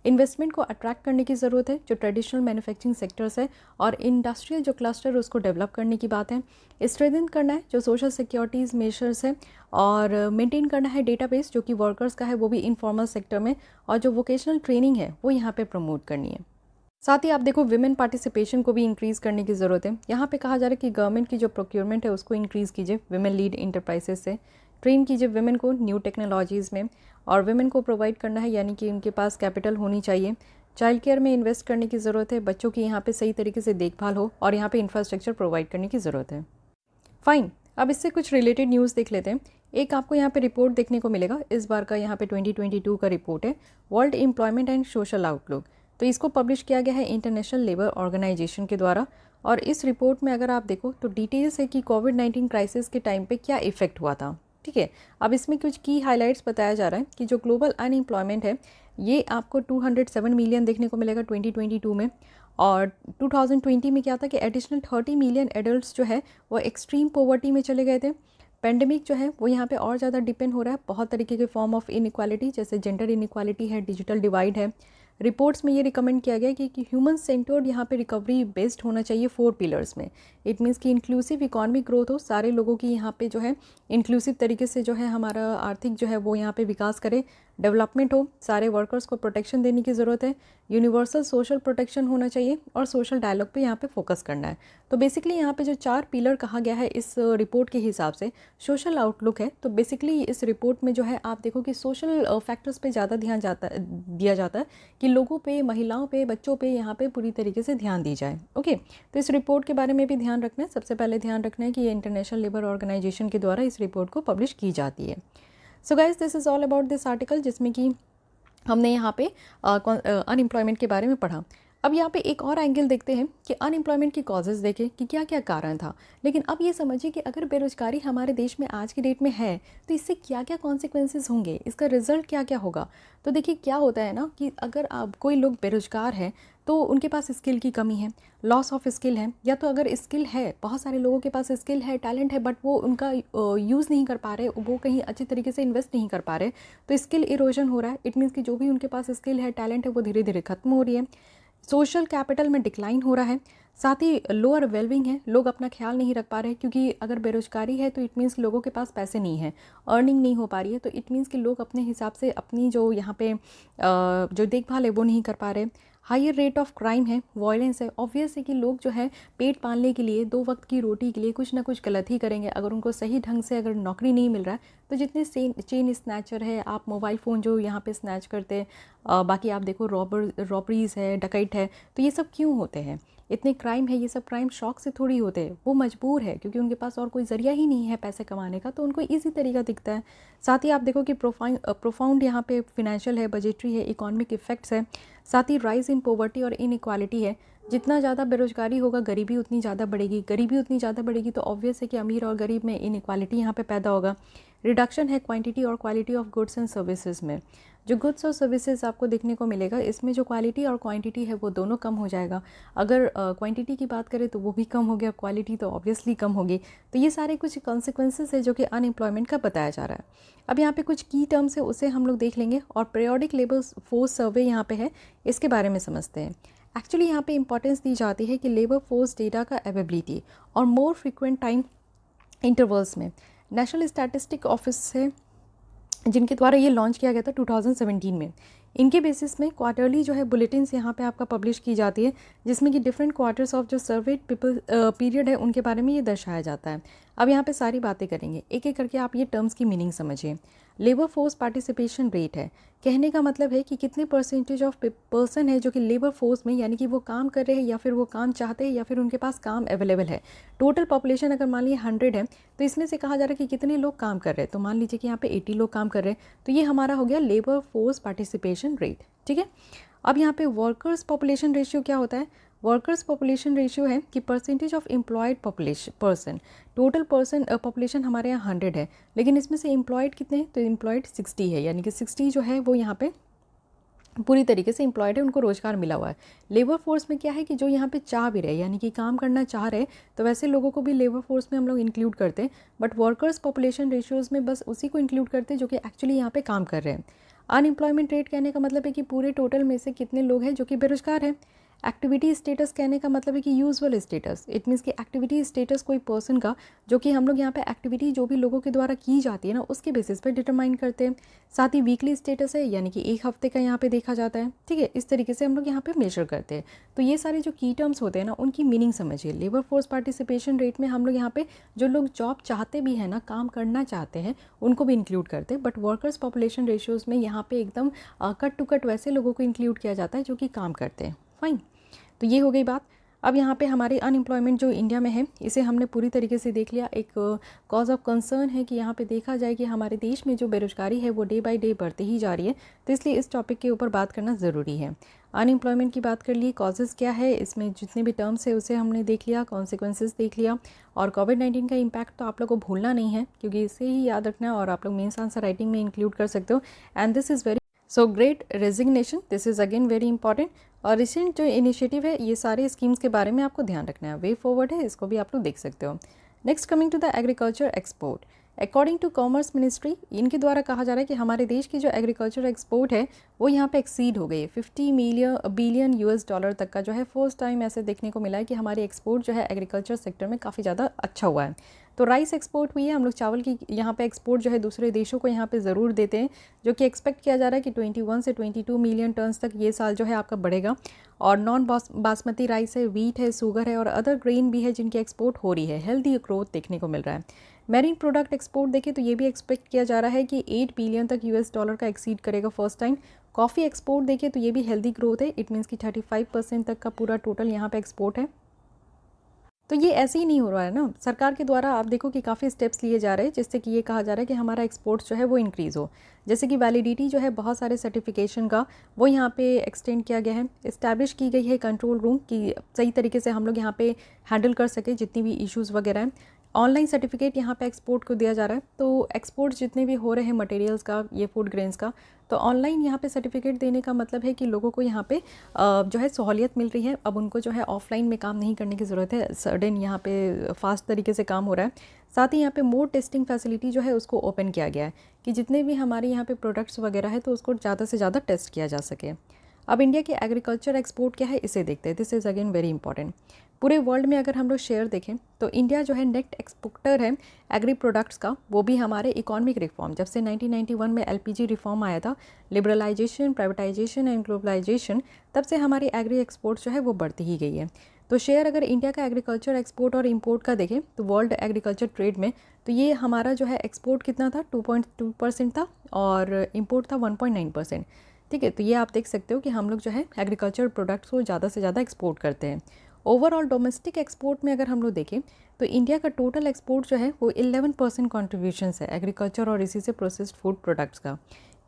इन्वेस्टमेंट को अट्रैक्ट करने की ज़रूरत है जो ट्रेडिशनल मैन्युफैक्चरिंग सेक्टर्स है, और इंडस्ट्रियल जो क्लस्टर उसको डेवलप करने की बात है। स्ट्रेंथन करना है जो सोशल सिक्योरिटीज़ मेजर्स है, और मेंटेन करना है डेटाबेस जो कि वर्कर्स का है वो भी इनफॉर्मल सेक्टर में, और जो वोकेशनल ट्रेनिंग है वो यहाँ पे प्रमोट करनी है। साथ ही आप देखो विमेन पार्टिसिपेशन को भी इंक्रीज़ करने की ज़रूरत है। यहाँ पे कहा जा रहा है कि गवर्नमेंट की जो प्रोक्योरमेंट है उसको इंक्रीज़ कीजिए विमेन लीड इंटरप्राइजेस से, ट्रेन कीजिए विमेन को न्यू टेक्नोलॉजीज़ में, और विमेन को प्रोवाइड करना है यानी कि उनके पास कैपिटल होनी चाहिए। चाइल्ड केयर में इन्वेस्ट करने की ज़रूरत है, बच्चों की यहाँ पे सही तरीके से देखभाल हो, और यहाँ पे इंफ्रास्ट्रक्चर प्रोवाइड करने की ज़रूरत है। फाइन, अब इससे कुछ रिलेटेड न्यूज़ देख लेते हैं। एक आपको यहाँ पे रिपोर्ट देखने को मिलेगा, इस बार का यहाँ पे 2022 का रिपोर्ट है, world employment and social outlook. तो इसको पब्लिश किया गया है इंटरनेशनल लेबर ऑर्गेनाइजेशन के द्वारा, और इस रिपोर्ट में अगर आप देखो तो डिटेल्स है कि कोविड-19 क्राइसिस के टाइम पे क्या इफेक्ट हुआ था। ठीक है, अब इसमें कुछ की हाइलाइट्स बताया जा रहा है कि जो ग्लोबल अनएम्प्लॉयमेंट है ये आपको 207 मिलियन देखने को मिलेगा 2022 में, और 2020 में क्या था कि एडिशनल 30 मिलियन एडल्ट्स जो है वो एक्सट्रीम पॉवर्टी में चले गए थे। पेंडेमिक जो है वो यहाँ पे और ज़्यादा डिपेंड हो रहा है बहुत तरीके के फॉर्म ऑफ इनइक्वालिटी, जैसे जेंडर इनइक्वालिटी है, डिजिटल डिवाइड है। रिपोर्ट्स में ये रिकमेंड किया गया कि ह्यूमन सेंटर्ड यहाँ पे रिकवरी बेस्ड होना चाहिए 4 पिलर्स में। इट मीन्स कि इंक्लूसिव इकोनॉमिक ग्रोथ हो, सारे लोगों की यहाँ पे जो है इंक्लूसिव तरीके से जो है हमारा आर्थिक जो है वो यहाँ पे विकास करे, डेवलपमेंट हो, सारे वर्कर्स को प्रोटेक्शन देने की ज़रूरत है, यूनिवर्सल सोशल प्रोटेक्शन होना चाहिए, और सोशल डायलॉग पे यहाँ पे फोकस करना है। तो बेसिकली यहाँ पे जो 4 पिलर कहा गया है इस रिपोर्ट के हिसाब से सोशल आउटलुक है। तो बेसिकली इस रिपोर्ट में जो है आप देखो कि सोशल फैक्टर्स पे ज़्यादा ध्यान दिया जाता है कि लोगों पे, महिलाओं पे, बच्चों पे यहाँ पे पूरी तरीके से ध्यान दी जाए। ओके, तो इस रिपोर्ट के बारे में भी ध्यान रखना है। सबसे पहले ध्यान रखना है कि ये इंटरनेशनल लेबर ऑर्गेनाइजेशन के द्वारा इस रिपोर्ट को पब्लिश की जाती है। So guys this is all about this article, जिसमें कि हमने यहाँ पे अनएम्प्लॉयमेंट के बारे में पढ़ा। अब यहाँ पे एक और एंगल देखते हैं कि अनएम्प्लॉयमेंट की कॉजेज़ देखें कि क्या क्या कारण था। लेकिन अब ये समझिए कि अगर बेरोजगारी हमारे देश में आज की डेट में है तो इससे क्या क्या कॉन्सिक्वेंसेस होंगे, इसका रिजल्ट क्या क्या होगा। तो देखिए क्या होता है ना कि अगर आप कोई लोग बेरोजगार हैं तो उनके पास स्किल की कमी है, लॉस ऑफ स्किल है, या तो अगर स्किल है, बहुत सारे लोगों के पास स्किल है, टैलेंट है, बट वो उनका यूज़ नहीं कर पा रहे, वो कहीं अच्छे तरीके से इन्वेस्ट नहीं कर पा रहे, तो स्किल इरोजन हो रहा है। इट मीन्स कि जो भी उनके पास स्किल है, टैलेंट है, वो धीरे धीरे खत्म हो रही है। सोशल कैपिटल में डिक्लाइन हो रहा है। साथ ही लोअर वेलबिंग है, लोग अपना ख्याल नहीं रख पा रहे हैं, क्योंकि अगर बेरोजगारी है तो इट मीन्स लोगों के पास पैसे नहीं है, अर्निंग नहीं हो पा रही है, तो इट मीन्स कि लोग अपने हिसाब से अपनी जो यहाँ पे जो देखभाल है वो नहीं कर पा रहे। हायर रेट ऑफ क्राइम है, वायलेंस है। ऑब्वियस है कि लोग जो है पेट पालने के लिए, 2 वक्त की रोटी के लिए कुछ ना कुछ गलत ही करेंगे। अगर उनको सही ढंग से अगर नौकरी नहीं मिल रहा है तो जितने चेन स्नैचर है, आप मोबाइल फ़ोन जो यहाँ पे स्नैच करते हैं, बाकी आप देखो रॉबरीज़ है, डकैत है, तो ये सब क्यों होते हैं? इतने क्राइम है, ये सब क्राइम शौक से थोड़ी होते हैं, वो मजबूर है क्योंकि उनके पास और कोई ज़रिया ही नहीं है पैसे कमाने का, तो उनको ईजी तरीका दिखता है। साथ ही आप देखो कि प्रोफाउंड यहाँ पे फिनेंशियल है, बजटरी है, इकोनॉमिक इफेक्ट्स है। साथ ही राइज इन पॉवर्टी और इनइक्वालिटी है। जितना ज़्यादा बेरोजगारी होगा गरीबी उतनी ज़्यादा बढ़ेगी, गरीबी उतनी ज़्यादा बढ़ेगी तो ऑब्वियस है कि अमीर और गरीब में इनइक्वालिटी यहाँ पे पैदा होगा। रिडक्शन है क्वांटिटी और quality of goods and services में। जो गुड्स और सर्विसेज आपको देखने को मिलेगा, इसमें जो क्वालिटी और क्वांटिटी है वो दोनों कम हो जाएगा। अगर क्वांटिटी की बात करें तो वो भी कम हो गया, क्वालिटी तो ऑब्वियसली कम होगी। तो ये सारे कुछ कॉन्सिक्वेंसेस है जो कि अनएम्प्लॉयमेंट का बताया जा रहा है। अब यहाँ पे कुछ की टर्म्स है उसे हम लोग देख लेंगे, और पीरियोडिक लेबर फोर्स सर्वे यहाँ पे है, इसके बारे में समझते हैं। एक्चुअली यहाँ पे इंपॉर्टेंस दी जाती है कि लेबर फोर्स डेटा का अवेलेबिलिटी और मोर फ्रिक्वेंट टाइम इंटरवल्स में। नेशनल स्टैटिस्टिक ऑफिस से जिनके द्वारा ये लॉन्च किया गया था 2017 में। इनके बेसिस में क्वार्टरली जो है बुलेटिन्स यहाँ पे आपका पब्लिश की जाती है, जिसमें कि डिफरेंट क्वार्टर्स ऑफ जो सर्वेड पीपल पीरियड है उनके बारे में ये दर्शाया जाता है। अब यहाँ पे सारी बातें करेंगे, एक एक करके आप ये टर्म्स की मीनिंग समझिए। लेबर फोर्स पार्टिसिपेशन रेट है, कहने का मतलब है कि कितने परसेंटेज ऑफ पर्सन है जो कि लेबर फोर्स में, यानी कि वो काम कर रहे हैं या फिर वो काम चाहते हैं या फिर उनके पास काम अवेलेबल है। टोटल पॉपुलेशन अगर मान लीजिए 100 है, तो इसमें से कहा जा रहा है कि कितने लोग काम कर रहे हैं। तो मान लीजिए कि यहाँ पे 80 लोग काम कर रहे हैं, तो ये हमारा हो गया लेबर फोर्स पार्टिसिपेशन रेट। ठीक है, अब यहाँ पे वर्कर्स पॉपुलेशन रेशियो क्या होता है? वर्कर्स पॉपुलेशन रेशियो है कि percentage of employed population person, total person population हमारे यहाँ 100 है, लेकिन इसमें से एम्प्लॉयड कितने हैं? तो एम्प्लॉयड 60 है, यानी कि 60 जो है वो यहाँ पे पूरी तरीके से एम्प्लॉयड है, उनको रोजगार मिला हुआ है। लेबर फोर्स में क्या है कि जो यहाँ पे चाह भी रहे, यानी कि काम करना चाह रहे, तो वैसे लोगों को भी लेबर फोर्स में हम लोग इंक्लूड करते हैं, बट वर्कर्स पॉपुलेशन रेशियोज़ में बस उसी को इंक्लूड करते हैं जो कि एक्चुअली यहाँ पे काम कर रहे हैं। अनएम्प्लॉयमेंट रेट कहने का मतलब है कि पूरे टोटल में से कितने लोग हैं जो कि बेरोजगार हैं। एक्टिविटी स्टेटस कहने का मतलब है कि यूजुअल स्टेटस, इट मीन्स कि एक्टिविटी स्टेटस कोई पर्सन का, जो कि हम लोग यहाँ पे एक्टिविटी जो भी लोगों के द्वारा की जाती है ना, उसके बेसिस पे डिटरमाइन करते हैं। साथ ही वीकली स्टेटस है, यानी कि एक हफ्ते का यहाँ पे देखा जाता है। ठीक है, इस तरीके से हम लोग यहाँ पे मेजर करते हैं। तो ये सारे जो की टर्म्स होते हैं ना, उनकी मीनिंग समझिए। लेबर फोर्स पार्टिसिपेशन रेट में हम लोग यहाँ पे जो लोग जॉब चाहते भी हैं ना, काम करना चाहते हैं, उनको भी इंक्लूड करते हैं, बट वर्कर्स पॉपुलेशन रेशियोज़ में यहाँ पे एकदम कट टू कट वैसे लोगों को इंक्लूड किया जाता है जो कि काम करते हैं। फाइन, तो ये हो गई बात। अब यहाँ पे हमारे अनएम्प्लॉयमेंट जो इंडिया में है, इसे हमने पूरी तरीके से देख लिया। एक कॉज ऑफ कंसर्न है कि यहाँ पे देखा जाए कि हमारे देश में जो बेरोजगारी है वो डे बाय डे बढ़ती ही जा रही है, तो इसलिए इस टॉपिक के ऊपर बात करना ज़रूरी है। अनएम्प्लॉयमेंट की बात कर ली, कॉजेज़ क्या है, इसमें जितने भी टर्म्स है उसे हमने देख लिया, कॉन्सिक्वेंसेस देख लिया, और कोविड-19 का इम्पैक्ट तो आप लोग को भूलना नहीं है, क्योंकि इसे ही याद रखना है और आप लोग मेंस आंसर राइटिंग में इंक्लूड कर सकते हो। And this is very so great resignation, this is again very important. और रिसेंट जो इनिशिएटिव है, ये सारे स्कीम्स के बारे में आपको ध्यान रखना है। वे फॉरवर्ड है, इसको भी आप लोग देख सकते हो। Next coming to the agriculture export, according to commerce ministry, इनके द्वारा कहा जा रहा है कि हमारे देश की जो एग्रीकल्चर एक्सपोर्ट है वो यहाँ पे एक्सीड हो गई है। 50 बिलियन यूएस डॉलर तक का जो है फर्स्ट टाइम ऐसे देखने को मिला है कि हमारी एक्सपोर्ट जो है एग्रीकल्चर सेक्टर में काफ़ी ज़्यादा अच्छा हुआ है। तो राइस एक्सपोर्ट हुई है, हम लोग चावल की यहाँ पे एक्सपोर्ट जो है दूसरे देशों को यहाँ पे ज़रूर देते हैं, जो कि एक्सपेक्ट किया जा रहा है कि 21 से 22 मिलियन टन्स तक ये साल जो है आपका बढ़ेगा। और नॉन बासमती राइस है, वीट है, शुगर है और अदर ग्रेन भी है जिनकी एक्सपोर्ट हो रही है। हेल्दी ग्रोथ देखने को मिल रहा है। मेरीन प्रोडक्ट एक्सपोर्ट देखें तो ये भी एक्सपेक्ट किया जा रहा है कि 8 बिलियन तक यूएस डॉलर का एक्सीड करेगा फर्स्ट टाइम। कॉफ़ी एक्सपोर्ट देखें तो ये भी हेल्दी ग्रोथ है, इट मीन्स कि 35% तक का पूरा टोटल यहाँ पे एक्सपोर्ट है। तो ये ऐसे ही नहीं हो रहा है ना, सरकार के द्वारा आप देखो कि काफ़ी स्टेप्स लिए जा रहे हैं जिससे कि ये कहा जा रहा है कि हमारा एक्सपोर्ट्स जो है वो इंक्रीज़ हो। जैसे कि वैलिडिटी जो है बहुत सारे सर्टिफिकेशन का वो यहाँ पे एक्सटेंड किया गया है। इस्टेब्लिश की गई है कंट्रोल रूम कि सही तरीके से हम लोग यहाँ पे हैंडल कर सके जितनी भी इश्यूज़ वगैरह हैं। ऑनलाइन सर्टिफिकेट यहाँ पे एक्सपोर्ट को दिया जा रहा है। तो एक्सपोर्ट जितने भी हो रहे हैं मटेरियल्स का, ये फूड ग्रेन्स का, तो ऑनलाइन यहाँ पे सर्टिफिकेट देने का मतलब है कि लोगों को यहाँ पे जो है सहूलियत मिल रही है। अब उनको जो है ऑफलाइन में काम नहीं करने की ज़रूरत है, सडन यहाँ पे फास्ट तरीके से काम हो रहा है। साथ ही यहाँ पे मोर टेस्टिंग फैसिलिटी जो है उसको ओपन किया गया है कि जितने भी हमारे यहाँ पे प्रोडक्ट्स वगैरह है तो उसको ज़्यादा से ज़्यादा टेस्ट किया जा सके। अब इंडिया की एग्रीकल्चर एक्सपोर्ट क्या है इसे देखते हैं, this is again very important. पूरे वर्ल्ड में अगर हम लोग शेयर देखें तो इंडिया जो है नेट एक्सपोर्टर है एग्री प्रोडक्ट्स का, वो भी हमारे इकोनॉमिक रिफॉर्म, जब से 1991 में एलपीजी रिफॉर्म आया था, लिबरलाइजेशन, प्राइवेटाइजेशन एंड ग्लोबलाइजेशन, तब से हमारी एग्री एक्सपोर्ट जो है वो बढ़ती ही गई है। तो शेयर अगर इंडिया का एग्रीकल्चर एक्सपोर्ट और इंपोर्ट का देखें तो वर्ल्ड एग्रीकल्चर ट्रेड में, तो ये हमारा जो है एक्सपोर्ट कितना था, 2.2% था और इंपोर्ट था 1.9%। ठीक है, तो ये आप देख सकते हो कि हम लोग जो है एग्रीकल्चर प्रोडक्ट्स को ज़्यादा से ज़्यादा एक्सपोर्ट करते हैं। ओवरऑल डोमेस्टिक एक्सपोर्ट में अगर हम लोग देखें तो इंडिया का टोटल एक्सपोर्ट जो है वो 11% कॉन्ट्रीब्यूशन है एग्रीकल्चर और इसी से प्रोसेस्ड फूड प्रोडक्ट्स का।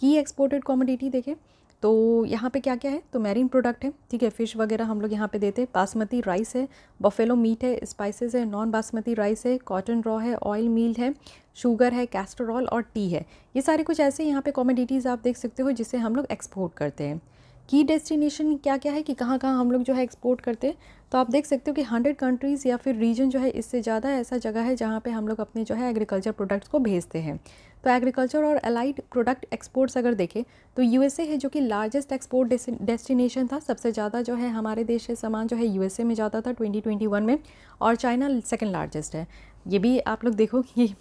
की एक्सपोर्टेड कमोडिटी देखें तो यहाँ पे क्या क्या है, तो मैरीन प्रोडक्ट है, ठीक है, फ़िश वगैरह हम लोग यहाँ पे देते हैं, बासमती राइस है, बफेलो मीट है, स्पाइसेस है, नॉन बासमती राइस है, कॉटन रॉ है, ऑयल मील है, शुगर है, कैस्टर ऑयल और टी है। ये सारे कुछ ऐसे यहाँ पे कमोडिटीज़ आप देख सकते हो जिसे हम लोग एक्सपोर्ट करते हैं। की डेस्टिनेशन क्या क्या है कि कहाँ कहाँ हम लोग जो है एक्सपोर्ट करते हैं, तो आप देख सकते हो कि 100 कंट्रीज़ या फिर रीजन जो है इससे ज़्यादा ऐसा जगह है जहाँ पे हम लोग अपने जो है एग्रीकल्चर प्रोडक्ट्स को भेजते हैं। तो एग्रीकल्चर और अलाइड प्रोडक्ट एक्सपोर्ट्स अगर देखें तो यूएसए है जो कि लार्जेस्ट एक्सपोर्ट डेस्टिनेशन था, सबसे ज़्यादा जो है हमारे देश से सामान जो है यूएसए में जाता था 2021 में, और चाइना सेकेंड लार्जेस्ट है। ये भी आप लोग देखो ये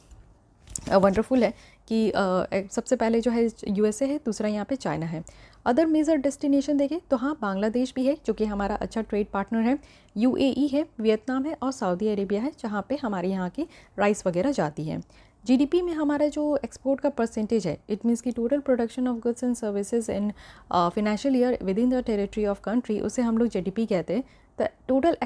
वंडरफुल है कि सबसे पहले जो है यूएसए है, दूसरा यहाँ पे चाइना है। अदर मेजर डेस्टिनेशन देखें तो हाँ, बांग्लादेश भी है जो कि हमारा अच्छा ट्रेड पार्टनर है, यूएई है, वियतनाम है और सऊदी अरेबिया है जहाँ पे हमारे यहाँ की राइस वगैरह जाती है। जीडीपी में हमारा जो एक्सपोर्ट का परसेंटेज है, इट मीन्स की total production of goods and services in financial year with in the territory of country, उसे हम लोग जीडीपी कहते हैं। तो टोटल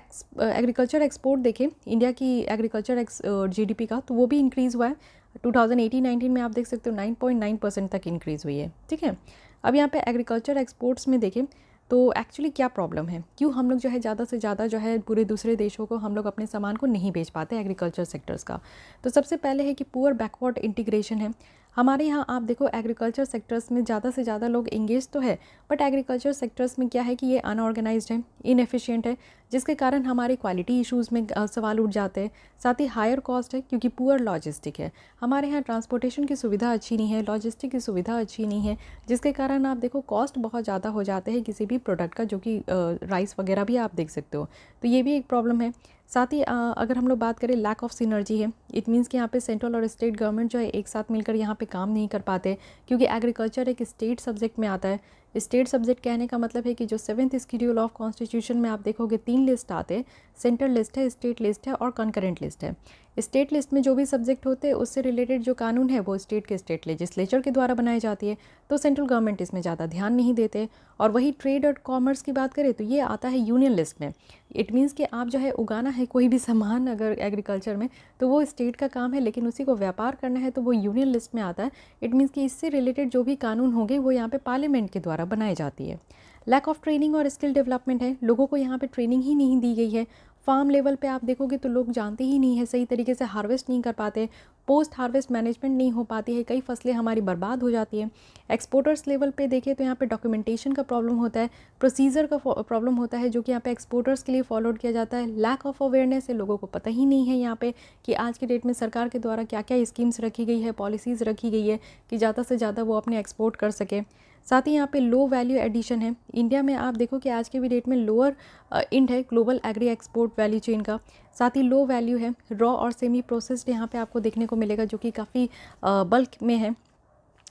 एग्रीकल्चर एक्सपोर्ट देखें इंडिया की एग्रीकल्चर जीडीपी का, तो वो भी इंक्रीज़ हुआ है। 2018-19 में आप देख सकते हो 9.9% तक इंक्रीज़ हुई है। ठीक है, अब यहाँ पे एग्रीकल्चर एक्सपोर्ट्स में देखें तो एक्चुअली क्या प्रॉब्लम है, क्यों हम लोग जो है ज़्यादा से ज़्यादा जो है पूरे दूसरे देशों को हम लोग अपने सामान को नहीं बेच पाते एग्रीकल्चर सेक्टर्स का। तो सबसे पहले है कि पुअर बैकवर्ड इंटीग्रेशन है। हमारे यहाँ आप देखो एग्रीकल्चर सेक्टर्स में ज़्यादा से ज़्यादा लोग इंगेज तो है, बट एग्रीकल्चर सेक्टर्स में क्या है कि ये अनऑर्गेनाइज्ड है, इनएफिशिएंट है, जिसके कारण हमारे क्वालिटी इश्यूज़ में सवाल उठ जाते हैं। साथ ही हायर कॉस्ट है क्योंकि पुअर लॉजिस्टिक है, हमारे यहाँ ट्रांसपोर्टेशन की सुविधा अच्छी नहीं है, लॉजिस्टिक की सुविधा अच्छी नहीं है, जिसके कारण आप देखो कॉस्ट बहुत ज़्यादा हो जाते हैं किसी भी प्रोडक्ट का, जो कि राइस वगैरह भी आप देख सकते हो। तो ये भी एक प्रॉब्लम है। साथ ही अगर हम लोग बात करें लैक ऑफ सिनर्जी है, इट मीन्स कि यहाँ पे सेंट्रल और स्टेट गवर्नमेंट जो है एक साथ मिलकर यहाँ पे काम नहीं कर पाते, क्योंकि एग्रीकल्चर एक स्टेट सब्जेक्ट में आता है। स्टेट सब्जेक्ट कहने का मतलब है कि जो 7th शेड्यूल ऑफ कॉन्स्टिट्यूशन में आप देखोगे 3 लिस्ट आते हैं, सेंट्रल लिस्ट है, स्टेट लिस्ट है और कंकरेंट लिस्ट है। स्टेट लिस्ट में जो भी सब्जेक्ट होते हैं उससे रिलेटेड जो कानून है वो स्टेट के स्टेट लेजिस्लेचर के द्वारा बनाई जाती है, तो सेंट्रल गवर्नमेंट इसमें ज़्यादा ध्यान नहीं देते। और वही ट्रेड और कॉमर्स की बात करें तो ये आता है यूनियन लिस्ट में। इट मीन्स कि आप जो है उगाना है कोई भी सामान अगर एग्रीकल्चर में, तो वो स्टेट का काम है, लेकिन उसी को व्यापार करना है तो वो यूनियन लिस्ट में आता है। इट मीन्स कि इससे रिलेटेड जो भी कानून होंगे वो यहाँ पे पार्लियामेंट के द्वारा बनाई जाती है। लैक ऑफ ट्रेनिंग और स्किल डेवलपमेंट है, लोगों को यहाँ पे ट्रेनिंग ही नहीं दी गई है। फार्म लेवल पे आप देखोगे तो लोग जानते ही नहीं है, सही तरीके से हार्वेस्ट नहीं कर पाते, पोस्ट हार्वेस्ट मैनेजमेंट नहीं हो पाती है, कई फसलें हमारी बर्बाद हो जाती हैं। एक्सपोर्टर्स लेवल पे देखें तो यहाँ पे डॉक्यूमेंटेशन का प्रॉब्लम होता है, प्रोसीजर का प्रॉब्लम होता है जो कि यहाँ पे एक्सपोर्टर्स के लिए फॉलोड किया जाता है। लैक ऑफ अवेयरनेस है, लोगों को पता ही नहीं है यहाँ पे कि आज के डेट में सरकार के द्वारा क्या क्या स्कीम्स रखी गई है, पॉलिसीज़ रखी गई है कि ज़्यादा से ज़्यादा वो अपने एक्सपोर्ट कर सके। साथ ही यहाँ पे लो वैल्यू एडिशन है, इंडिया में आप देखो कि आज के भी डेट में लोअर इंड है global agree export value chain का। साथ ही लो वैल्यू है रॉ और सेमी प्रोसेस्ड यहाँ पे आपको देखने को मिलेगा, जो कि काफ़ी बल्क में है।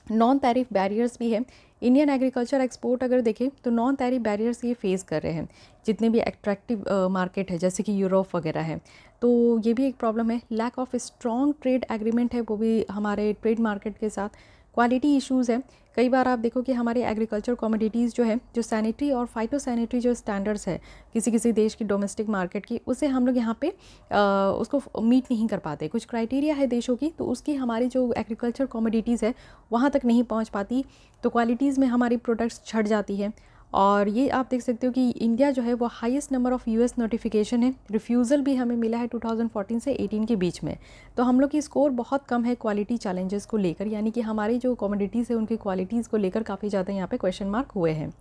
नॉन टैरिफ बैरियर्स भी है, इंडियन एग्रीकल्चर एक्सपोर्ट अगर देखें तो नॉन टैरिफ बैरियर्स ये फेस कर रहे हैं जितने भी एट्रैक्टिव मार्केट है जैसे कि यूरोप वगैरह है, तो ये भी एक प्रॉब्लम है। Lack of strong trade agreement है वो भी हमारे ट्रेड मार्केट के साथ। क्वालिटी इश्यूज़ है, कई बार आप देखो कि हमारे एग्रीकल्चर कमोडिटीज़ जो है, जो सैनिटरी और फाइटो सैनिटरी जो स्टैंडर्ड्स है किसी किसी देश की डोमेस्टिक मार्केट की, उसे हम लोग यहाँ पे उसको मीट नहीं कर पाते। कुछ क्राइटेरिया है देशों की, तो उसकी हमारी जो एग्रीकल्चर कमोडिटीज़ है वहाँ तक नहीं पहुँच पाती, तो क्वालिटीज़ में हमारी प्रोडक्ट्स छट जाती है। और ये आप देख सकते हो कि इंडिया जो है वो highest number of US notification है, रिफ्यूज़ल भी हमें मिला है 2014 से 18 के बीच में। तो हम लोग की स्कोर बहुत कम है क्वालिटी चैलेंजेस को लेकर, यानी कि हमारी जो कमोडिटीज़ है उनकी क्वालिटीज़ को लेकर काफ़ी ज़्यादा यहाँ पे क्वेश्चन मार्क हुए हैं।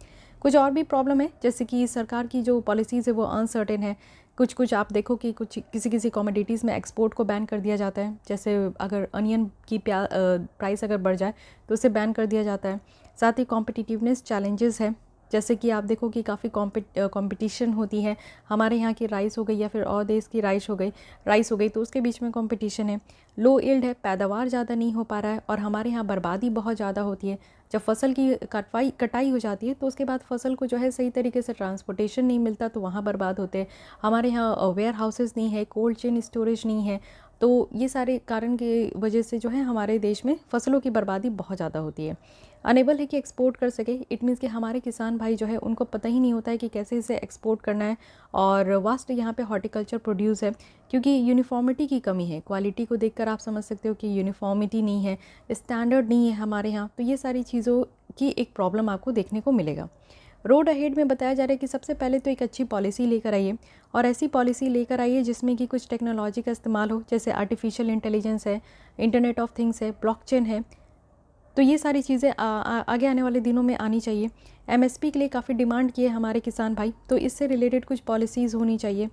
कुछ और भी प्रॉब्लम है, जैसे कि सरकार की जो पॉलिसीज़ है वो अनसर्टेन है। कुछ आप देखो कि कुछ किसी कमोडिटीज़ में एक्सपोर्ट को बैन कर दिया जाता है, जैसे अगर अनियन की प्राइस अगर बढ़ जाए तो उसे बैन कर दिया जाता है। साथ ही कॉम्पिटिटिवनेस चैलेंजेस है, जैसे कि आप देखो कि काफ़ी कंपटीशन होती है, हमारे यहाँ की राइस हो गई या फिर और देश की राइस हो गई तो उसके बीच में कंपटीशन है। लो यील्ड है, पैदावार ज़्यादा नहीं हो पा रहा है और हमारे यहाँ बर्बादी बहुत ज़्यादा होती है। जब फसल की कटाई हो जाती है तो उसके बाद फसल को जो है सही तरीके से ट्रांसपोर्टेशन नहीं मिलता, तो वहाँ बर्बाद होते हैं। हमारे यहाँ वेयर हाउसेज़ नहीं है, कोल्ड चेन स्टोरेज नहीं है, तो ये सारे कारण की वजह से जो है हमारे देश में फसलों की बर्बादी बहुत ज़्यादा होती है। अनेबल है कि एक्सपोर्ट कर सके, इट मीन्स कि हमारे किसान भाई जो है उनको पता ही नहीं होता है कि कैसे इसे एक्सपोर्ट करना है। और वास्ट यहाँ पे हॉर्टिकल्चर प्रोड्यूस है, क्योंकि यूनिफॉर्मिटी की कमी है, क्वालिटी को देखकर आप समझ सकते हो कि यूनिफॉर्मिटी नहीं है, स्टैंडर्ड नहीं है हमारे यहाँ, तो ये सारी चीज़ों की एक प्रॉब्लम आपको देखने को मिलेगा। रोड अहेड में बताया जा रहा है कि सबसे पहले तो एक अच्छी पॉलिसी लेकर आइए, और ऐसी पॉलिसी लेकर आइए जिसमें कि कुछ टेक्नोलॉजी का इस्तेमाल हो, जैसे आर्टिफिशियल इंटेलिजेंस है, इंटरनेट ऑफ थिंग्स है, ब्लॉकचेन है, तो ये सारी चीज़ें आगे आने वाले दिनों में आनी चाहिए। एमएसपी के लिए काफ़ी डिमांड किए हमारे किसान भाई, तो इससे रिलेटेड कुछ पॉलिसीज़ होनी चाहिए।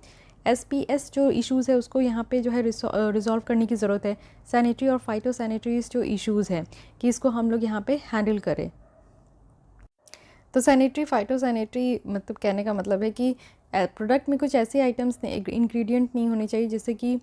एसपीएस जो इश्यूज़ है उसको यहाँ पे जो है रिजॉल्व करने की ज़रूरत है। सैनिटरी और फाइटो सैनिटरीज जो इश्यूज़ हैं कि इसको हम लोग यहाँ पे हैंडल करें। तो सैनिटरी फाइटो सैनिटरी मतलब कहने का मतलब है कि प्रोडक्ट में कुछ ऐसे आइटम्स इंग्रेडिएंट नहीं होने चाहिए जिससे कि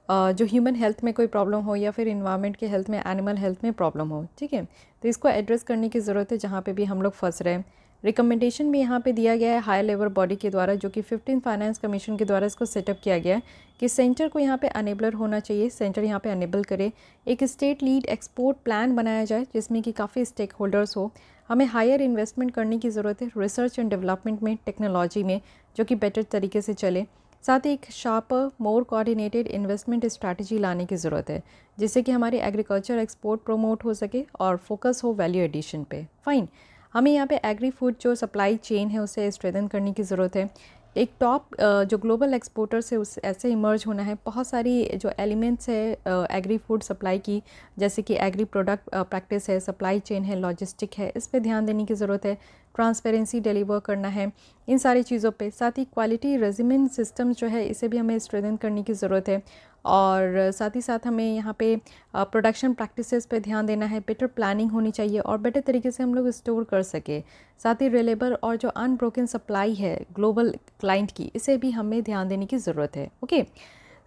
जो ह्यूमन हेल्थ में कोई प्रॉब्लम हो या फिर इन्वायरमेंट के हेल्थ में, एनिमल हेल्थ में प्रॉब्लम हो, ठीक है। तो इसको एड्रेस करने की ज़रूरत है जहाँ पे भी हम लोग फंस रहे हैं। रिकमेंडेशन भी यहाँ पे दिया गया है हाई लेवल बॉडी के द्वारा, जो कि 15 फाइनेंस कमीशन के द्वारा इसको सेटअप किया गया है कि सेंटर को यहाँ पे अनेबलर होना चाहिए, सेंटर यहाँ पे अनेबल करे। एक स्टेट लीड एक्सपोर्ट प्लान बनाया जाए जिसमें कि काफ़ी स्टेक होल्डर्स हो। हमें हायर इन्वेस्टमेंट करने की ज़रूरत है रिसर्च एंड डेवलपमेंट में, टेक्नोलॉजी में, जो कि बेटर तरीके से चले। साथ ही एक शार्पर मोर कोऑर्डिनेटेड इन्वेस्टमेंट स्ट्रैटेजी लाने की ज़रूरत है जिससे कि हमारी एग्रीकल्चर एक्सपोर्ट प्रमोट हो सके और फोकस हो वैल्यू एडिशन पे। फाइन, हमें यहाँ पे एग्री फूड जो सप्लाई चेन है उसे स्ट्रेंथन करने की ज़रूरत है। एक टॉप जो ग्लोबल एक्सपोर्टर से उस ऐसे इमर्ज होना है। बहुत सारी जो एलिमेंट्स है एग्री फूड सप्लाई की, जैसे कि एग्री प्रोडक्ट प्रैक्टिस है, सप्लाई चेन है, लॉजिस्टिक है, इस पे ध्यान देने की ज़रूरत है। ट्रांसपेरेंसी डिलीवर करना है इन सारी चीज़ों पे। साथ ही क्वालिटी रेजिमेंट सिस्टम जो है इसे भी हमें स्ट्रेंथन करने की ज़रूरत है। और साथ ही साथ हमें यहाँ पे प्रोडक्शन प्रैक्टिसेस पे ध्यान देना है। बेटर प्लानिंग होनी चाहिए और बेटर तरीके से हम लोग स्टोर कर सके। साथ ही रिलेबल और जो अनब्रोकन सप्लाई है ग्लोबल क्लाइंट की, इसे भी हमें ध्यान देने की ज़रूरत है। ओके,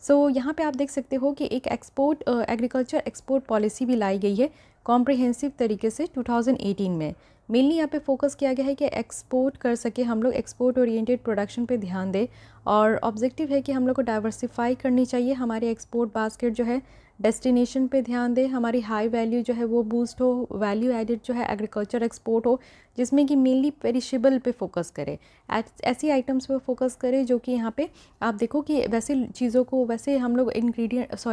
सो यहाँ पे आप देख सकते हो कि एक एक्सपोर्ट एग्रीकल्चर एक्सपोर्ट पॉलिसी भी लाई गई है कॉम्प्रिहेंसिव तरीके से 2018 में। मेनली यहाँ पे फोकस किया गया है कि एक्सपोर्ट कर सके हम लोग, एक्सपोर्ट ओरिएंटेड प्रोडक्शन पे ध्यान दे। और ऑब्जेक्टिव है कि हम लोग को डाइवर्सिफाई करनी चाहिए हमारी एक्सपोर्ट बास्केट जो है, डेस्टिनेशन पे ध्यान दे, हमारी हाई वैल्यू जो है वो बूस्ट हो, वैल्यू एडिड जो है एग्रीकल्चर एक्सपोर्ट हो जिसमें कि मेनली पेरिशेबल पे फोकस करे, ऐसी आइटम्स पे फोकस करे जो कि यहाँ पे आप देखो कि वैसे चीज़ों को, वैसे हम लोग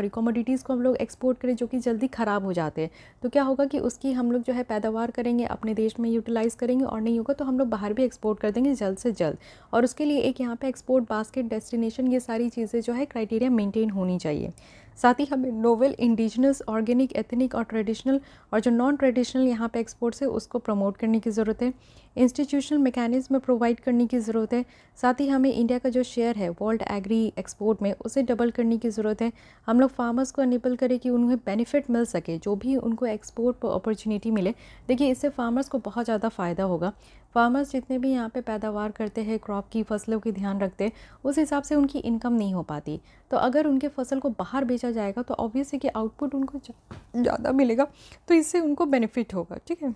कमोडिटीज़ को हम लोग एक्सपोर्ट करें जो कि जल्दी ख़राब हो जाते हैं। तो क्या होगा कि उसकी हम लोग जो है पैदावार करेंगे, अपने देश में यूटिलाइज़ करेंगे, और नहीं होगा तो हम लोग बाहर भी एक्सपोर्ट कर देंगे जल्द से जल्द। और उसके लिए एक यहाँ पे एक्सपोर्ट बास्केट, डेस्टिनेशन, ये सारी चीज़ें जो है क्राइटेरिया मेंटेन होनी चाहिए। साथ ही हमें नोवेल, इंडिजिनस, ऑर्गेनिक, एथनिक और ट्रेडिशनल और जो नॉन ट्रेडिशनल यहाँ पे एक्सपोर्ट्स है उसको प्रमोट करने की ज़रूरत है। इंस्टीट्यूशनल मैकेनिज्म प्रोवाइड करने की ज़रूरत है। साथ ही हमें इंडिया का जो शेयर है वर्ल्ड एग्री एक्सपोर्ट में उसे डबल करने की ज़रूरत है। हम लोग फार्मर्स को अनेबल करें कि उन्हें बेनिफिट मिल सके, जो भी उनको एक्सपोर्ट अपॉर्चुनिटी मिले। देखिए, इससे फार्मर्स को बहुत ज़्यादा फ़ायदा होगा। फार्मर्स जितने भी यहाँ पे पैदावार करते हैं, क्रॉप की फसलों की ध्यान रखते हैं, उस हिसाब से उनकी इनकम नहीं हो पाती। तो अगर उनके फसल को बाहर बेचा जाएगा तो ऑब्वियस है कि आउटपुट उनको ज़्यादा मिलेगा, तो इससे उनको बेनिफिट होगा। ठीक है,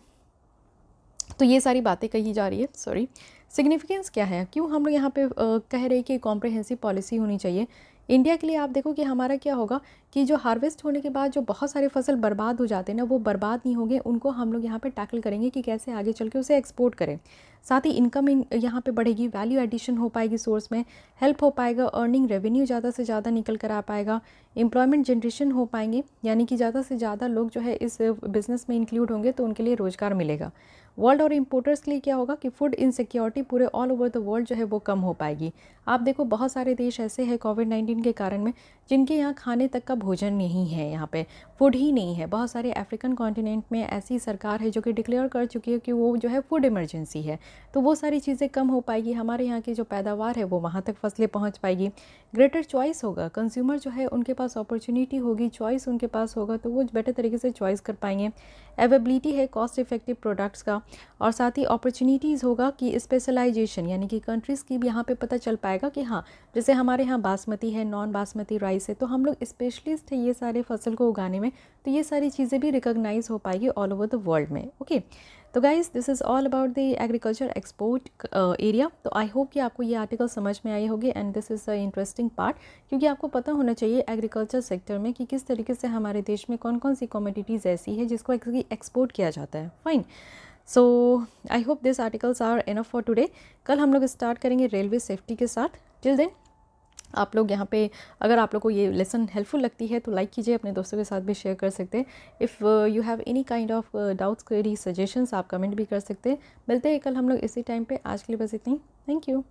तो ये सारी बातें कही जा रही है। सॉरी, सिग्निफिकेंस क्या है, क्यों हम लोग यहाँ पे कह रहे हैं कि कॉम्प्रिहेंसिव पॉलिसी होनी चाहिए इंडिया के लिए। आप देखो कि हमारा क्या होगा कि जो हार्वेस्ट होने के बाद जो बहुत सारे फसल बर्बाद हो जाते हैं ना, वो बर्बाद नहीं होंगे, उनको हम लोग यहाँ पे टैकल करेंगे कि कैसे आगे चल के उसे एक्सपोर्ट करें। साथ ही इनकम यहाँ पे बढ़ेगी, वैल्यू एडिशन हो पाएगी, सोर्स में हेल्प हो पाएगा, अर्निंग रेवेन्यू ज़्यादा से ज़्यादा निकल कर आ पाएगा, एम्प्लॉयमेंट जनरेशन हो पाएंगे, यानी कि ज़्यादा से ज़्यादा लोग जो है इस बिज़नेस में इंक्लूड होंगे तो उनके लिए रोज़गार मिलेगा। वर्ल्ड और इम्पोर्टर्स के लिए क्या होगा कि फूड इनसिक्योरिटी पूरे ऑल ओवर द वर्ल्ड जो है वो कम हो पाएगी। आप देखो बहुत सारे देश ऐसे हैं कोविड-19 के कारण में जिनके यहाँ खाने तक का भोजन नहीं है, यहाँ पे फूड ही नहीं है। बहुत सारे अफ्रीकन कॉन्टिनेंट में ऐसी सरकार है जो कि डिक्लेयर कर चुकी है कि वो जो है फूड इमरजेंसी है। तो वो सारी चीज़ें कम हो पाएगी, हमारे यहाँ की जो पैदावार है वो वहाँ तक फसलें पहुँच पाएगी। ग्रेटर चॉइस होगा, कंज्यूमर जो है उनके पास अपॉर्चुनिटी होगी, चॉइस उनके पास होगा तो वो बेटर तरीके से चॉइस कर पाएंगे। अवेलेबिलिटी है कॉस्ट इफेक्टिव प्रोडक्ट्स का, और साथ ही अपॉर्चुनिटीज़ होगा कि स्पेशलाइजेशन, यानी कि कंट्रीज़ की भी यहाँ पे पता चल पाएगा कि हाँ, जैसे हमारे यहाँ बासमती है, नॉन बासमती राइस है, तो हम लोग स्पेशलिस्ट है ये सारे फसल को उगाने में, तो ये सारी चीज़ें भी रिकॉग्नाइज हो पाएगी ऑल ओवर द वर्ल्ड में। ओके, तो guys this is all about the agriculture export area. तो आई होप कि आपको ये आर्टिकल समझ में आई होगी and this is the interesting part, क्योंकि आपको पता होना चाहिए एग्रीकल्चर सेक्टर में कि किस तरीके से हमारे देश में कौन कौन सी कमोडिटीज़ ऐसी है जिसको एक्सपोर्ट किया जाता है। Fine, so I hope this articles are enough for today. कल हम लोग स्टार्ट करेंगे रेलवे सेफ्टी के साथ। टिल देन आप लोग यहाँ पे, अगर आप लोग को ये लेसन हेल्पफुल लगती है तो लाइक कीजिए, अपने दोस्तों के साथ भी शेयर कर सकते हैं। If you have any kind of doubts, query, suggestions, आप कमेंट भी कर सकते हैं। मिलते हैं कल हम लोग इसी टाइम पे। आज के लिए बस इतनी। Thank you.